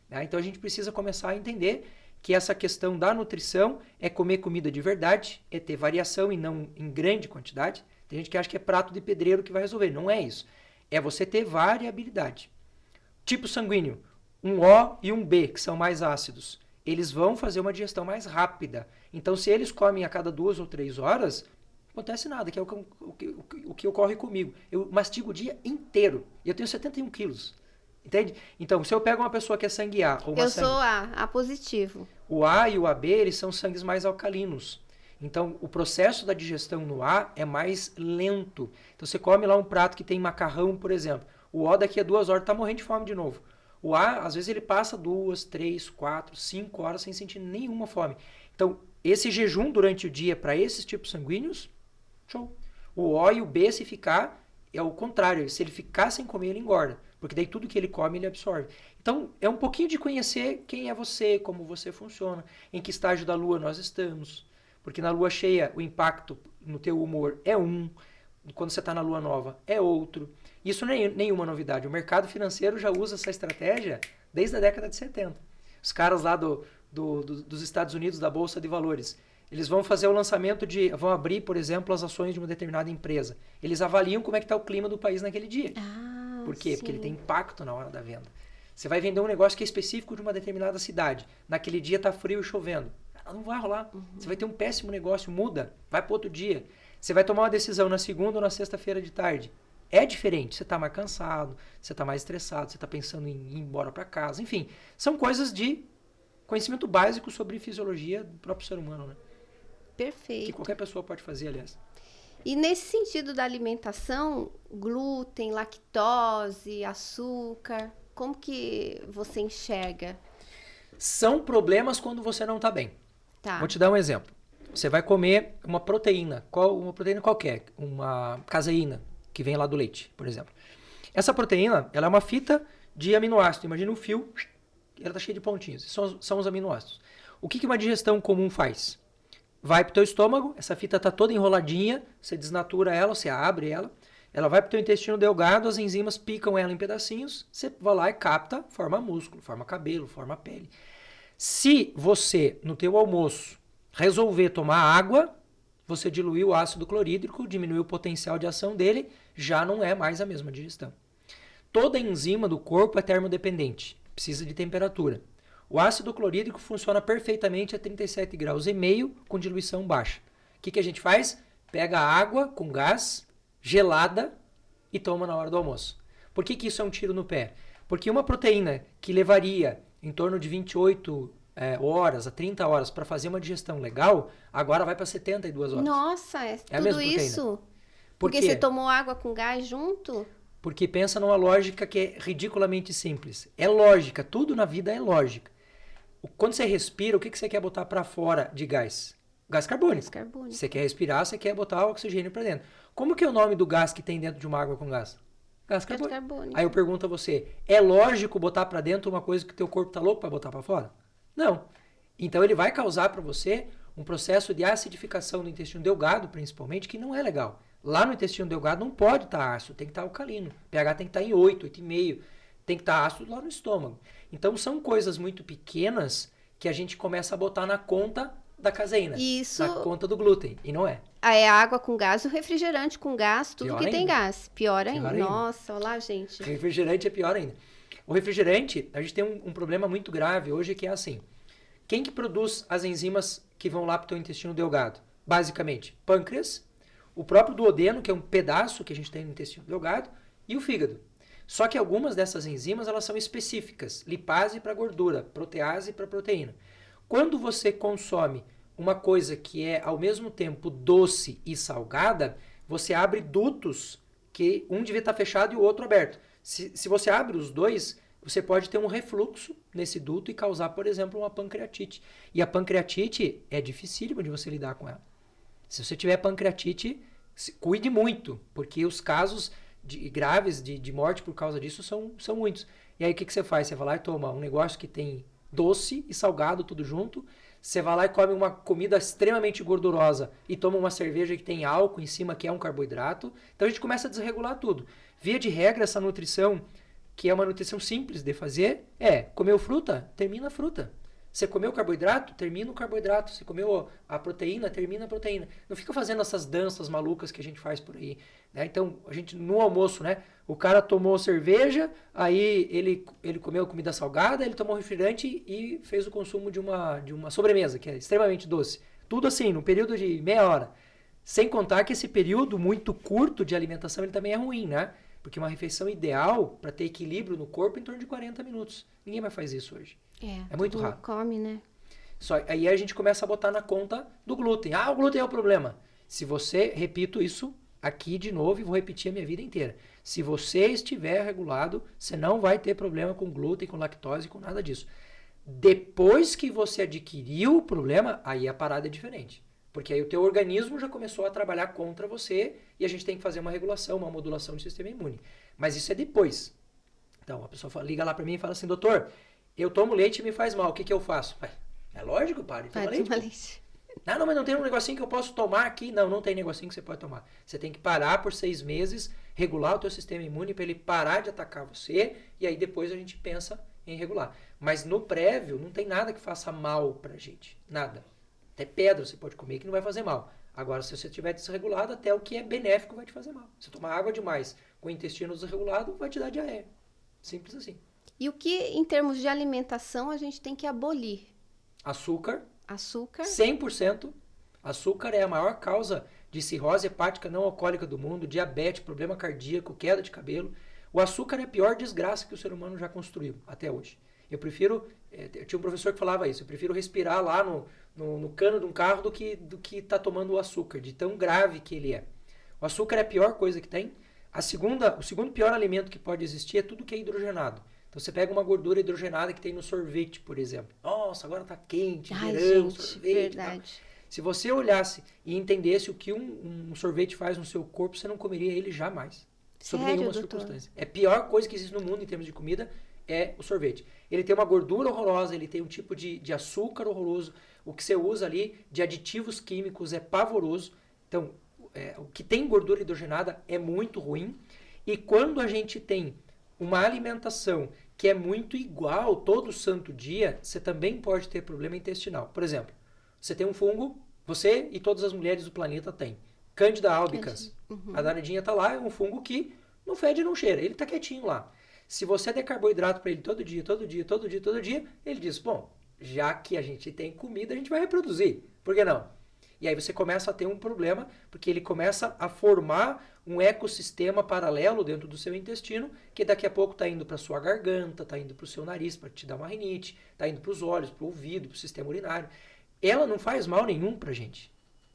[SPEAKER 2] Né? Então, a gente precisa começar a entender que essa questão da nutrição é comer comida de verdade, é ter variação e não em grande quantidade. Tem gente que acha que é prato de pedreiro que vai resolver. Não é isso. É você ter variabilidade. Tipo sanguíneo, um O e um B, que são mais ácidos. Eles vão fazer uma digestão mais rápida. Então, se eles comem a cada 2 ou 3 horas, não acontece nada, que é o que ocorre comigo. Eu mastigo o dia inteiro. E eu tenho 71 quilos. Entende? Então, se eu pego uma pessoa que é sangue A, ou uma
[SPEAKER 1] Eu
[SPEAKER 2] sangue...
[SPEAKER 1] sou A positivo.
[SPEAKER 2] O A e o AB, eles são sangues mais alcalinos. Então, o processo da digestão no A é mais lento. Então, você come lá um prato que tem macarrão, por exemplo. O O daqui a 2 horas tá morrendo de fome de novo. O A, às vezes, ele passa 2, 3, 4, 5 horas sem sentir nenhuma fome. Então, esse jejum durante o dia para esses tipos sanguíneos, show. O O e o B, se ficar, é o contrário. Se ele ficar sem comer, ele engorda. Porque daí tudo que ele come, ele absorve. Então, é um pouquinho de conhecer quem é você, como você funciona, em que estágio da lua nós estamos. Porque na lua cheia, o impacto no teu humor é um, quando você está na lua nova é outro. Isso não é nenhuma novidade. O mercado financeiro já usa essa estratégia desde a década de 70. Os caras lá dos Estados Unidos, da Bolsa de Valores, eles vão fazer o lançamento vão abrir, por exemplo, as ações de uma determinada empresa. Eles avaliam como é que está o clima do país naquele dia. Por quê?
[SPEAKER 1] Sim.
[SPEAKER 2] Porque ele tem impacto na hora da venda. Você vai vender um negócio que é específico de uma determinada cidade. Naquele dia está frio e chovendo. Não vai rolar. Você vai ter um péssimo negócio, muda, vai para outro dia. Você vai tomar uma decisão na segunda ou na sexta-feira de tarde. É diferente, você está mais cansado, você está mais estressado, você está pensando em ir embora para casa. Enfim, são coisas de conhecimento básico sobre fisiologia do próprio ser humano, né?
[SPEAKER 1] Perfeito.
[SPEAKER 2] Que qualquer pessoa pode fazer, aliás.
[SPEAKER 1] E nesse sentido da alimentação, glúten, lactose, açúcar, como que você enxerga?
[SPEAKER 2] São problemas quando você não está bem.
[SPEAKER 1] Tá.
[SPEAKER 2] Vou te dar um exemplo. Você vai comer uma proteína qualquer, uma caseína, que vem lá do leite, por exemplo. Essa proteína, ela é uma fita de aminoácido. Imagina um fio, ela está cheia de pontinhos. São os aminoácidos. O que uma digestão comum faz? Vai para o teu estômago, essa fita está toda enroladinha, você desnatura ela, você abre ela, ela vai para o teu intestino delgado, as enzimas picam ela em pedacinhos, você vai lá e capta, forma músculo, forma cabelo, forma pele. Se você, no teu almoço, resolver tomar água, você diluiu o ácido clorídrico, diminuiu o potencial de ação dele, já não é mais a mesma digestão. Toda enzima do corpo é termodependente, precisa de temperatura. O ácido clorídrico funciona perfeitamente a 37,5 graus com diluição baixa. O que a gente faz? Pega água com gás, gelada, e toma na hora do almoço. Por que isso é um tiro no pé? Porque uma proteína que levaria em torno de 28 horas a 30 horas para fazer uma digestão legal, agora vai para 72 horas.
[SPEAKER 1] Nossa,
[SPEAKER 2] a
[SPEAKER 1] tudo
[SPEAKER 2] mesma
[SPEAKER 1] isso?
[SPEAKER 2] Por
[SPEAKER 1] Porque
[SPEAKER 2] quê?
[SPEAKER 1] você tomou água com gás junto?
[SPEAKER 2] Porque pensa numa lógica que é ridiculamente simples. É lógica, tudo na vida é lógica. Quando você respira, o que você quer botar para fora de gás? Gás carbônico.
[SPEAKER 1] Gás carbônico.
[SPEAKER 2] Você quer respirar, você quer botar o oxigênio para dentro. Como que é o nome do gás que tem dentro de uma água com gás? Gás carbônico. Aí eu pergunto a você, é lógico botar para dentro uma coisa que o teu corpo tá louco para botar para fora? Não. Então ele vai causar para você um processo de acidificação do intestino delgado, principalmente, que não é legal. Lá no intestino delgado não pode estar ácido, tem que estar alcalino. pH tem que estar em 8, 8,5. Tem que estar ácido lá no estômago. Então são coisas muito pequenas que a gente começa a botar na conta da caseína.
[SPEAKER 1] Isso.
[SPEAKER 2] Na conta do glúten. E não é.
[SPEAKER 1] É água com gás, o refrigerante com gás, tudo
[SPEAKER 2] Pior
[SPEAKER 1] que tem
[SPEAKER 2] ainda.
[SPEAKER 1] gás. Pior ainda.
[SPEAKER 2] ainda.
[SPEAKER 1] Nossa, olha lá, gente.
[SPEAKER 2] O refrigerante é pior ainda. O refrigerante, a gente tem um problema muito grave hoje que é assim. Quem que produz as enzimas que vão lá para o teu intestino delgado? Basicamente, pâncreas, o próprio duodeno, que é um pedaço que a gente tem no intestino delgado, e o fígado. Só que algumas dessas enzimas elas são específicas. Lipase para gordura, protease para proteína. Quando você consome uma coisa que é ao mesmo tempo doce e salgada, você abre dutos que um devia estar fechado e o outro aberto. Se você abre os dois, você pode ter um refluxo nesse duto e causar, por exemplo, uma pancreatite. E a pancreatite é dificílimo de você lidar com ela. Se você tiver pancreatite, cuide muito, porque os casos graves de morte por causa disso são muitos. E aí o que você faz? Você vai lá e toma um negócio que tem doce e salgado tudo junto. Você vai lá e come uma comida extremamente gordurosa e toma uma cerveja que tem álcool em cima, que é um carboidrato. Então a gente começa a desregular tudo. Via de regra, essa nutrição, que é uma nutrição simples de fazer, comeu fruta, termina a fruta. Você comeu carboidrato, termina o carboidrato. Você comeu a proteína, termina a proteína. Não fica fazendo essas danças malucas que a gente faz por aí. Né? Então, a gente no almoço, né? O cara tomou cerveja, aí ele comeu comida salgada, ele tomou refrigerante e fez o consumo de uma sobremesa, que é extremamente doce. Tudo assim, no período de meia hora. Sem contar que esse período muito curto de alimentação ele também é ruim, né? Porque uma refeição ideal para ter equilíbrio no corpo é em torno de 40 minutos. Ninguém mais faz isso hoje. É muito
[SPEAKER 1] todo mundo
[SPEAKER 2] raro.
[SPEAKER 1] come, né?
[SPEAKER 2] Aí a gente começa a botar na conta do glúten. Ah, o glúten é o problema. Se você, repito isso aqui de novo e vou repetir a minha vida inteira. Se você estiver regulado, você não vai ter problema com glúten, com lactose, com nada disso. Depois que você adquiriu o problema, aí a parada é diferente. Porque aí o teu organismo já começou a trabalhar contra você e a gente tem que fazer uma regulação, uma modulação do sistema imune. Mas isso é depois. Então, a pessoa liga lá pra mim e fala assim, doutor, eu tomo leite e me faz mal, o que que eu faço? É lógico, para de tomar leite. Não, mas não tem um negocinho que eu posso tomar aqui? Não, não tem negocinho que você pode tomar. Você tem que parar por 6 meses, regular o teu sistema imune para ele parar de atacar você e aí depois a gente pensa em regular. Mas no prévio não tem nada que faça mal pra gente. Nada. Até pedra você pode comer que não vai fazer mal. Agora, se você estiver desregulado, até o que é benéfico vai te fazer mal. Se tomar água demais com o intestino desregulado, vai te dar diarreia. Simples assim.
[SPEAKER 1] E o que, em termos de alimentação, a gente tem que abolir?
[SPEAKER 2] Açúcar.
[SPEAKER 1] 100%.
[SPEAKER 2] Açúcar é a maior causa de cirrose hepática não alcoólica do mundo, diabetes, problema cardíaco, queda de cabelo. O açúcar é a pior desgraça que o ser humano já construiu até hoje. Eu tinha um professor que falava isso, eu prefiro respirar lá no cano de um carro do que tá tomando o açúcar, de tão grave que ele é. O açúcar é a pior coisa que tem. O segundo pior alimento que pode existir é tudo que é hidrogenado. Então você pega uma gordura hidrogenada que tem no sorvete, por exemplo. Nossa, agora tá quente, verão,
[SPEAKER 1] gente,
[SPEAKER 2] sorvete.
[SPEAKER 1] Verdade.
[SPEAKER 2] Se você olhasse e entendesse o que um sorvete faz no seu corpo, você não comeria ele jamais. Sob nenhuma circunstância. É a pior coisa que existe no mundo em termos de comida é o sorvete. Ele tem uma gordura horrorosa, ele tem um tipo de açúcar horroroso. O que você usa ali de aditivos químicos é pavoroso. Então, o que tem gordura hidrogenada é muito ruim. E quando a gente tem uma alimentação que é muito igual todo santo dia, você também pode ter problema intestinal. Por exemplo, você tem um fungo, você e todas as mulheres do planeta têm. Candida albicans.
[SPEAKER 1] Uhum.
[SPEAKER 2] A danadinha tá lá, é um fungo que não fede e não cheira. Ele tá quietinho lá. Se você der carboidrato para ele todo dia, ele diz, bom, já que a gente tem comida, a gente vai reproduzir. Por que não? E aí você começa a ter um problema, porque ele começa a formar um ecossistema paralelo dentro do seu intestino, que daqui a pouco está indo para sua garganta, está indo para o seu nariz para te dar uma rinite, está indo para os olhos, para o ouvido, para o sistema urinário. Ela não faz mal nenhum para a gente.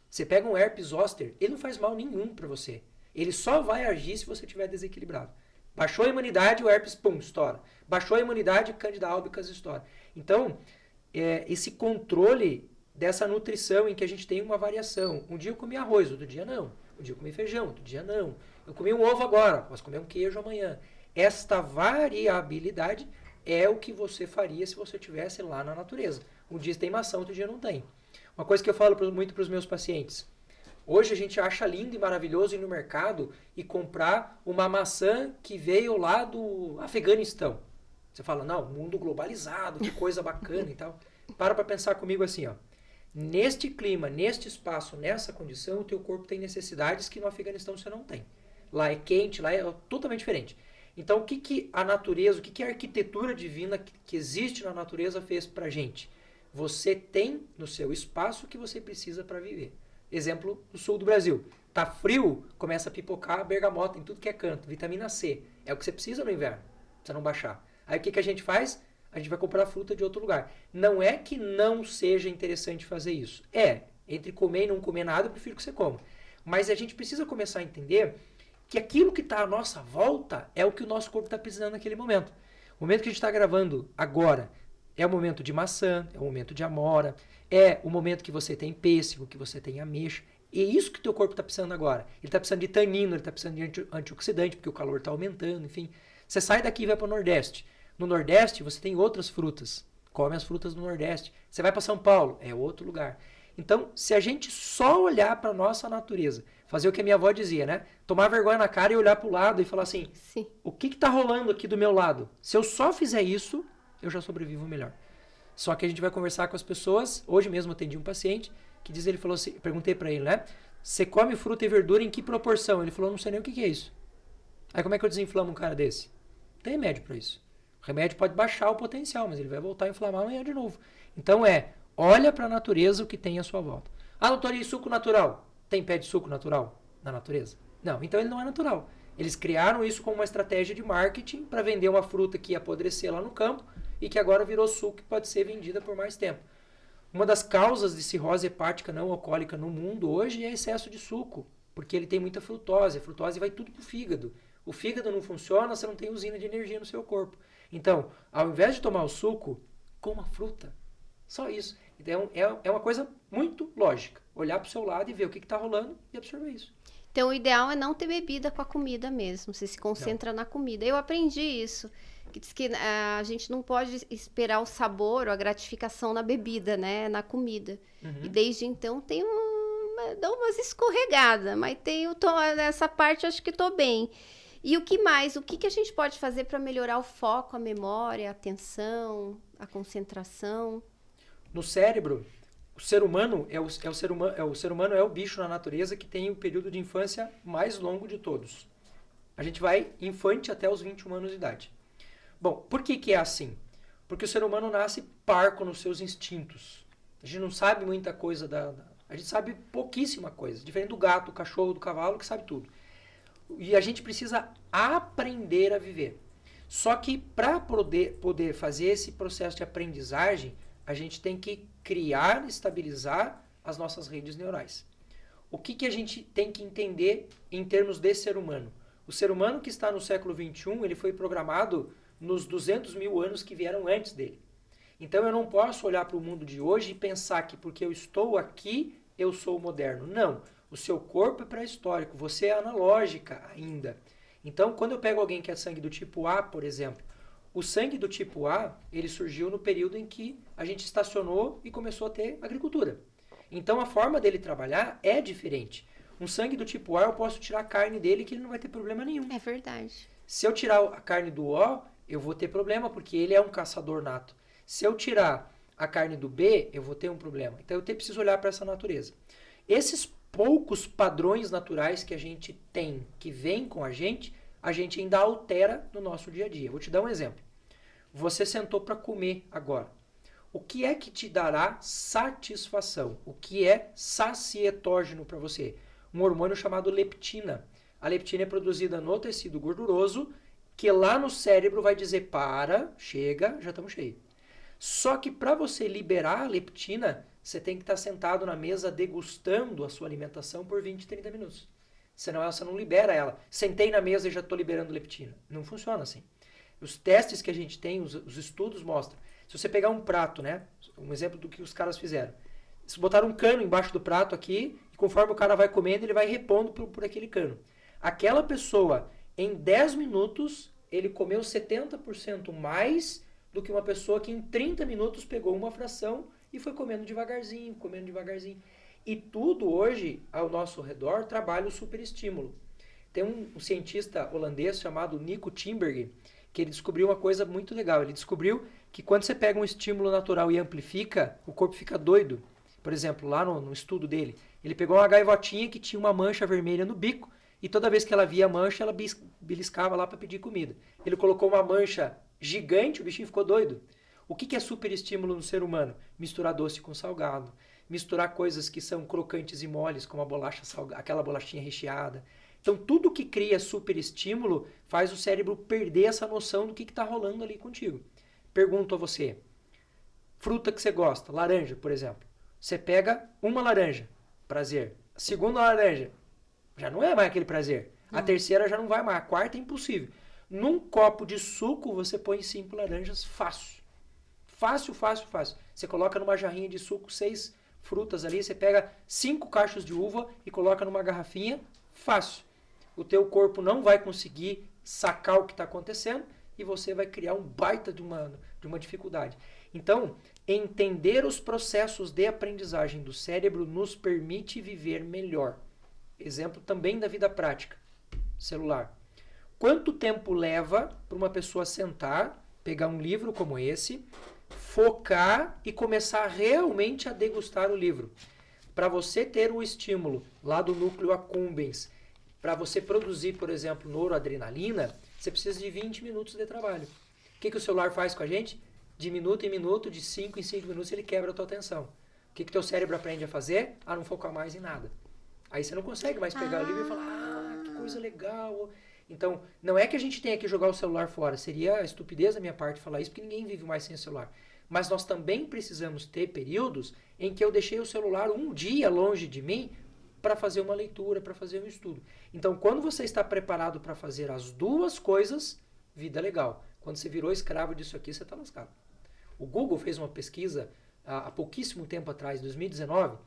[SPEAKER 2] Você pega um herpes zoster, ele não faz mal nenhum para você. Ele só vai agir se você estiver desequilibrado. Baixou a imunidade, o herpes, pum, estoura. Baixou a imunidade, Candida albicans estoura. Então, esse controle dessa nutrição em que a gente tem uma variação. Um dia eu comi arroz, outro dia não. Um dia eu comi feijão, outro dia não. Eu comi um ovo agora, posso comer um queijo amanhã. Esta variabilidade é o que você faria se você estivesse lá na natureza. Um dia tem maçã, outro dia não tem. Uma coisa que eu falo muito para os meus pacientes. Hoje a gente acha lindo e maravilhoso ir no mercado e comprar uma maçã que veio lá do Afeganistão. Você fala, não, mundo globalizado, que coisa bacana e tal. Para pensar comigo assim, ó. Neste clima, neste espaço, nessa condição, o teu corpo tem necessidades que no Afeganistão você não tem. Lá é quente, lá é totalmente diferente. Então, o que a natureza, o que a arquitetura divina que existe na natureza fez pra gente? Você tem no seu espaço o que você precisa para viver. Exemplo, no sul do Brasil. Tá frio, começa a pipocar a bergamota em tudo que é canto. Vitamina C. É o que você precisa no inverno, pra você não baixar. Aí o que a gente faz? A gente vai comprar fruta de outro lugar. Não é que não seja interessante fazer isso. Entre comer e não comer nada, eu prefiro que você coma. Mas a gente precisa começar a entender que aquilo que está à nossa volta é o que o nosso corpo está precisando naquele momento. O momento que a gente está gravando agora é o momento de maçã, é o momento de amora, é o momento que você tem pêssego, que você tem ameixa. E é isso que o teu corpo está precisando agora. Ele está precisando de tanino, ele está precisando de antioxidante, porque o calor está aumentando, enfim. Você sai daqui e vai para o Nordeste. No Nordeste, você tem outras frutas. Come as frutas do Nordeste. Você vai para São Paulo, é outro lugar. Então, se a gente só olhar para a nossa natureza, fazer o que a minha avó dizia, né? Tomar vergonha na cara e olhar para o lado e falar assim,
[SPEAKER 1] Sim.
[SPEAKER 2] O que está rolando aqui do meu lado? Se eu só fizer isso, eu já sobrevivo melhor. Só que a gente vai conversar com as pessoas. Hoje mesmo eu atendi um paciente que ele falou assim, perguntei para ele, né? Você come fruta e verdura em que proporção? Ele falou, não sei nem o que é isso. Aí como é que eu desinflamo um cara desse? Tem remédio para isso. O remédio pode baixar o potencial, mas ele vai voltar a inflamar amanhã de novo. Então olha para a natureza o que tem à sua volta. Ah, doutor, e suco natural? Tem pé de suco natural na natureza? Não, então ele não é natural. Eles criaram isso como uma estratégia de marketing para vender uma fruta que ia apodrecer lá no campo e que agora virou suco que pode ser vendida por mais tempo. Uma das causas de cirrose hepática não alcoólica no mundo hoje é excesso de suco, porque ele tem muita frutose. A frutose vai tudo para o fígado. O fígado não funciona, você não tem usina de energia no seu corpo. Então, ao invés de tomar o suco, coma fruta. Só isso. Então, é uma coisa muito lógica. Olhar para o seu lado e ver o que está rolando e absorver isso.
[SPEAKER 1] Então, o ideal é não ter bebida com a comida mesmo. Você se concentra na comida. Eu aprendi isso. Que diz que a gente não pode esperar o sabor ou a gratificação na bebida, né? Na comida. E desde então dou umas escorregadas, mas nessa parte acho que estou bem. E o que mais? O que a gente pode fazer para melhorar o foco, a memória, a atenção, a concentração?
[SPEAKER 2] No cérebro, o ser humano é o bicho na natureza que tem o período de infância mais longo de todos. A gente vai infante até os 21 anos de idade. Bom, por que é assim? Porque o ser humano nasce parco nos seus instintos. A gente não sabe muita coisa a gente sabe pouquíssima coisa, diferente do gato, do cachorro, do cavalo, que sabe tudo. E a gente precisa aprender a viver. Só que para poder fazer esse processo de aprendizagem, a gente tem que criar, estabilizar as nossas redes neurais. O que a gente tem que entender em termos de ser humano? O ser humano que está no século XXI, ele foi programado nos 200 mil anos que vieram antes dele. Então eu não posso olhar para o mundo de hoje e pensar que porque eu estou aqui, eu sou moderno. Não. O seu corpo é pré-histórico, você é analógica ainda. Então, quando eu pego alguém que é sangue do tipo A, por exemplo, o sangue do tipo A, ele surgiu no período em que a gente estacionou e começou a ter agricultura. Então, a forma dele trabalhar é diferente. Um sangue do tipo A, eu posso tirar a carne dele que ele não vai ter problema nenhum.
[SPEAKER 1] É verdade.
[SPEAKER 2] Se eu tirar a carne do O, eu vou ter problema, porque ele é um caçador nato. Se eu tirar a carne do B, eu vou ter um problema. Então, eu preciso olhar para essa natureza. Esses poucos padrões naturais que a gente tem, que vêm com a gente ainda altera no nosso dia a dia. Vou te dar um exemplo. Você sentou para comer agora. O que é que te dará satisfação? O que é sacietógeno para você? Um hormônio chamado leptina. A leptina é produzida no tecido gorduroso, que lá no cérebro vai dizer chega, já estamos cheios. Só que para você liberar a leptina, você tem que estar sentado na mesa degustando a sua alimentação por 20, 30 minutos. Senão você não libera ela. Sentei na mesa e já estou liberando leptina. Não funciona assim. Os testes que a gente tem, os estudos mostram. Se você pegar um prato, né? Um exemplo do que os caras fizeram. Se botaram um cano embaixo do prato aqui, e conforme o cara vai comendo, ele vai repondo por aquele cano. Aquela pessoa, em 10 minutos, ele comeu 70% mais do que uma pessoa que em 30 minutos pegou uma fração e foi comendo devagarzinho, comendo devagarzinho. E tudo hoje, ao nosso redor, trabalha o superestímulo. Tem um cientista holandês chamado Nico Timberg, que ele descobriu uma coisa muito legal. Ele descobriu que quando você pega um estímulo natural e amplifica, o corpo fica doido. Por exemplo, lá no estudo dele, ele pegou uma gaivotinha que tinha uma mancha vermelha no bico e toda vez que ela via a mancha, ela beliscava lá para pedir comida. Ele colocou uma mancha gigante, o bichinho ficou doido. O que é superestímulo no ser humano? Misturar doce com salgado, misturar coisas que são crocantes e moles, como a bolacha salgada, aquela bolachinha recheada. Então, tudo que cria superestímulo faz o cérebro perder essa noção do que está rolando ali contigo. Pergunto a você, fruta que você gosta, laranja, por exemplo. Você pega uma laranja, prazer. A segunda laranja, já não é mais aquele prazer. A terceira já não vai mais. A quarta é impossível. Num copo de suco, você põe 5 laranjas fácil. Fácil, fácil, fácil. Você coloca numa jarrinha de suco 6 frutas ali, você pega 5 cachos de uva e coloca numa garrafinha, fácil. O teu corpo não vai conseguir sacar o que está acontecendo e você vai criar um baita de uma dificuldade. Então, entender os processos de aprendizagem do cérebro nos permite viver melhor. Exemplo também da vida prática. Celular. Quanto tempo leva para uma pessoa sentar, pegar um livro como esse, focar e começar realmente a degustar o livro? Para você ter o estímulo lá do núcleo accumbens, para você produzir, por exemplo, noradrenalina, você precisa de 20 minutos de trabalho. O que o celular faz com a gente? De minuto em minuto, de 5 em 5 minutos, ele quebra a tua atenção. O que teu cérebro aprende a fazer? A não focar mais em nada. Aí você não consegue mais pegar o livro e falar, que coisa legal. Então, não é que a gente tenha que jogar o celular fora. Seria estupidez da minha parte falar isso, porque ninguém vive mais sem o celular. Mas nós também precisamos ter períodos em que eu deixei o celular um dia longe de mim para fazer uma leitura, para fazer um estudo. Então, quando você está preparado para fazer as duas coisas, vida legal. Quando você virou escravo disso aqui, você está lascado. O Google fez uma pesquisa há pouquíssimo tempo atrás, 2019,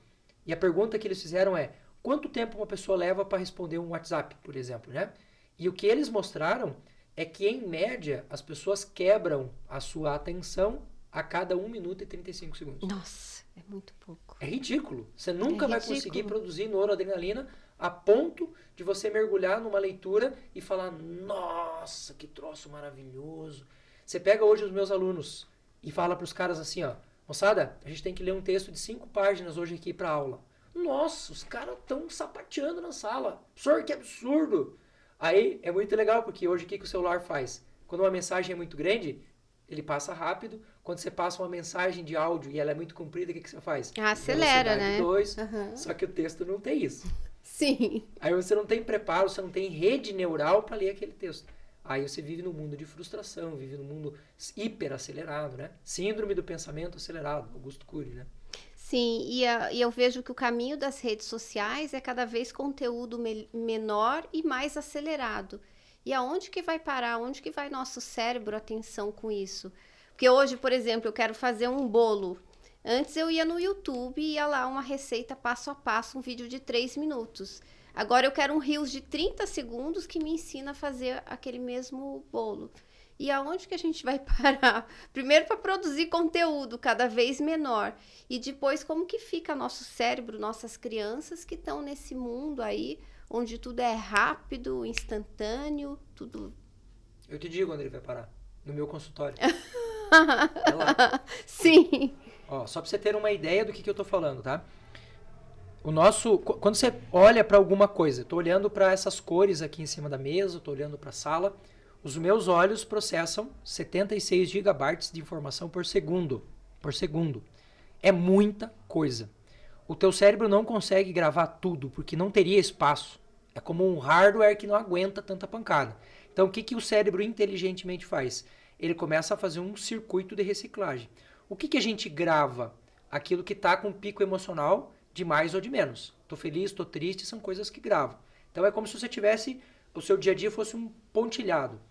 [SPEAKER 2] e a pergunta que eles fizeram é: quanto tempo uma pessoa leva para responder um WhatsApp, por exemplo, né? E o que eles mostraram é que, em média, as pessoas quebram a sua atenção a cada 1 minuto e 35 segundos.
[SPEAKER 1] Nossa, é muito pouco.
[SPEAKER 2] É ridículo. Você nunca vai conseguir produzir noradrenalina a ponto de você mergulhar numa leitura e falar: nossa, que troço maravilhoso. Você pega hoje os meus alunos e fala para os caras assim, ó: moçada, a gente tem que ler um texto de 5 páginas hoje aqui para aula. Nossa, os caras estão sapateando na sala. Professor, que absurdo. Aí é muito legal, porque hoje o que o celular faz? Quando uma mensagem é muito grande, ele passa rápido. Quando você passa uma mensagem de áudio e ela é muito comprida, o que você faz?
[SPEAKER 1] Acelera,
[SPEAKER 2] Velocidade
[SPEAKER 1] né?
[SPEAKER 2] 2, só que o texto não tem isso.
[SPEAKER 1] Sim.
[SPEAKER 2] Aí você não tem preparo, você não tem rede neural para ler aquele texto. Aí você vive num mundo de frustração, vive num mundo hiperacelerado, né? Síndrome do pensamento acelerado, Augusto Cury, né?
[SPEAKER 1] Sim, e eu vejo que o caminho das redes sociais é cada vez conteúdo menor e mais acelerado. E aonde que vai parar? Onde que vai nosso cérebro, atenção com isso? Porque hoje, por exemplo, eu quero fazer um bolo. Antes eu ia no YouTube e ia lá uma receita passo a passo, um vídeo de 3 minutos. Agora eu quero um Reels de 30 segundos que me ensina a fazer aquele mesmo bolo. E aonde que a gente vai parar? Primeiro para produzir conteúdo cada vez menor. E depois como que fica nosso cérebro, nossas crianças que estão nesse mundo aí, onde tudo é rápido, instantâneo, tudo...
[SPEAKER 2] Eu te digo onde ele vai parar. No meu consultório. É lá.
[SPEAKER 1] Sim.
[SPEAKER 2] Ó, só para você ter uma ideia do que eu tô falando, tá? Quando você olha para alguma coisa, tô olhando para essas cores aqui em cima da mesa, tô olhando para a sala, os meus olhos processam 76 gigabytes de informação por segundo. É muita coisa. O teu cérebro não consegue gravar tudo, porque não teria espaço. É como um hardware que não aguenta tanta pancada. Então, o que o cérebro inteligentemente faz? Ele começa a fazer um circuito de reciclagem. O que a gente grava? Aquilo que está com pico emocional de mais ou de menos. Estou feliz, estou triste, são coisas que gravam. Então, é como se você tivesse... O seu dia a dia fosse um pontilhado.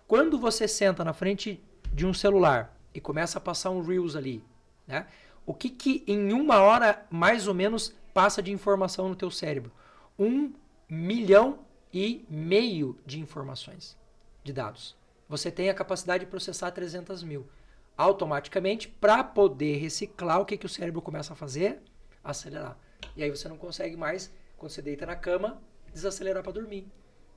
[SPEAKER 2] Quando você senta na frente de um celular e começa a passar um Reels ali, né? O que em 1 hora, mais ou menos, passa de informação no teu cérebro? 1,5 milhão de informações, de dados. Você tem a capacidade de processar 300 mil. Automaticamente, para poder reciclar, o que o cérebro começa a fazer? Acelerar. E aí você não consegue mais, quando você deita na cama, desacelerar para dormir.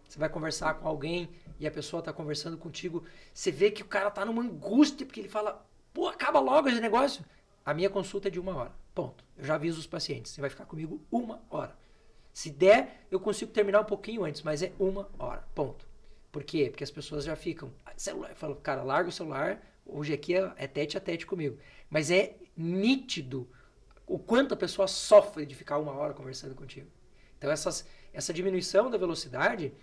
[SPEAKER 2] Você vai conversar com alguém e a pessoa está conversando contigo, você vê que o cara está numa angústia, porque ele fala: pô, acaba logo esse negócio. A minha consulta é de 1 hora. Ponto. Eu já aviso os pacientes. Você vai ficar comigo 1 hora. Se der, eu consigo terminar um pouquinho antes, mas é 1 hora. Ponto. Por quê? Porque as pessoas já ficam... Celular. Eu falo: cara, larga o celular. Hoje aqui é tete a tete comigo. Mas é nítido o quanto a pessoa sofre de ficar 1 hora conversando contigo. Então, essa diminuição da velocidade...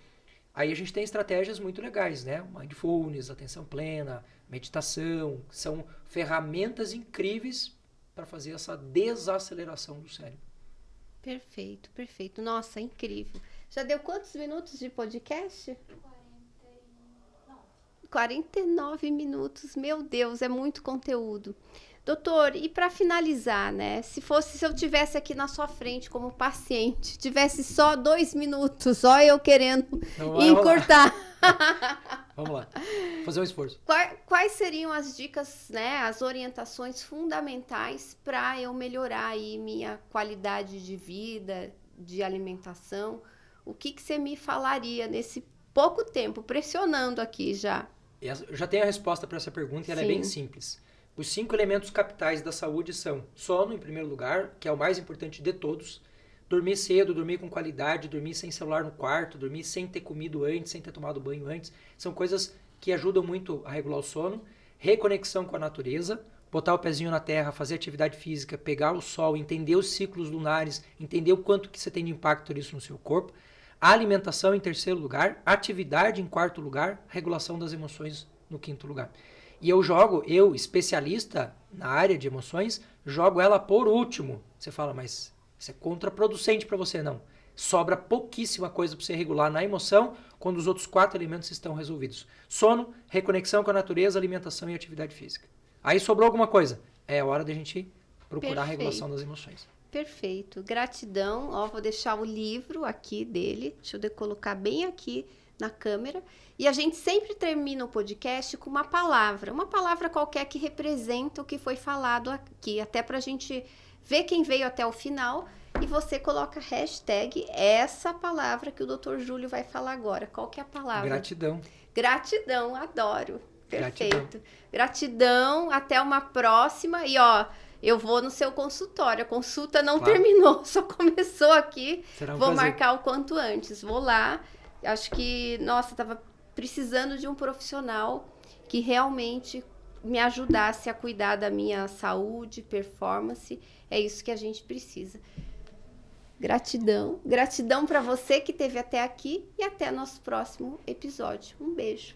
[SPEAKER 2] Aí a gente tem estratégias muito legais, né? Mindfulness, atenção plena, meditação, são ferramentas incríveis para fazer essa desaceleração do cérebro.
[SPEAKER 1] Perfeito, perfeito. Nossa, incrível. Já deu quantos minutos de podcast? 49 minutos. Meu Deus, é muito conteúdo. Doutor, e para finalizar, né? Se eu tivesse aqui na sua frente como paciente, tivesse só 2 minutos, só eu querendo encurtar.
[SPEAKER 2] Vamos lá, fazer um esforço.
[SPEAKER 1] Quais seriam as dicas, né? As orientações fundamentais para eu melhorar aí minha qualidade de vida, de alimentação? O que você me falaria nesse pouco tempo, pressionando aqui já?
[SPEAKER 2] Eu já tenho a resposta para essa pergunta e ela é bem simples. Os 5 elementos capitais da saúde são sono, em primeiro lugar, que é o mais importante de todos. Dormir cedo, dormir com qualidade, dormir sem celular no quarto, dormir sem ter comido antes, sem ter tomado banho antes. São coisas que ajudam muito a regular o sono. Reconexão com a natureza, botar o pezinho na terra, fazer atividade física, pegar o sol, entender os ciclos lunares, entender o quanto que você tem de impacto nisso no seu corpo. alimentação em terceiro lugar, atividade em quarto lugar, regulação das emoções no quinto lugar. E eu, especialista na área de emoções, jogo ela por último. Você fala, mas isso é contraproducente para você, não. Sobra pouquíssima coisa para você regular na emoção quando os outros 4 elementos estão resolvidos. Sono, reconexão com a natureza, alimentação e atividade física. Aí sobrou alguma coisa. É hora da gente procurar a regulação das emoções.
[SPEAKER 1] Perfeito. Gratidão. Ó, vou deixar o livro aqui dele. Deixa eu colocar bem aqui na câmera. E a gente sempre termina o podcast com uma palavra qualquer que representa o que foi falado aqui, até para a gente ver quem veio até o final. E você coloca hashtag essa palavra que o Dr. Júlio vai falar agora. Qual que é a palavra?
[SPEAKER 2] Gratidão.
[SPEAKER 1] Gratidão, adoro. Perfeito. Gratidão, até uma próxima. E ó, eu vou no seu consultório. A consulta não terminou, só começou aqui.
[SPEAKER 2] Será um
[SPEAKER 1] vou
[SPEAKER 2] prazer.
[SPEAKER 1] marcar o quanto antes. Vou lá. Acho que, nossa, tava precisando de um profissional que realmente me ajudasse a cuidar da minha saúde, performance. É isso que a gente precisa. Gratidão. Gratidão para você que esteve até aqui e até nosso próximo episódio. Um beijo.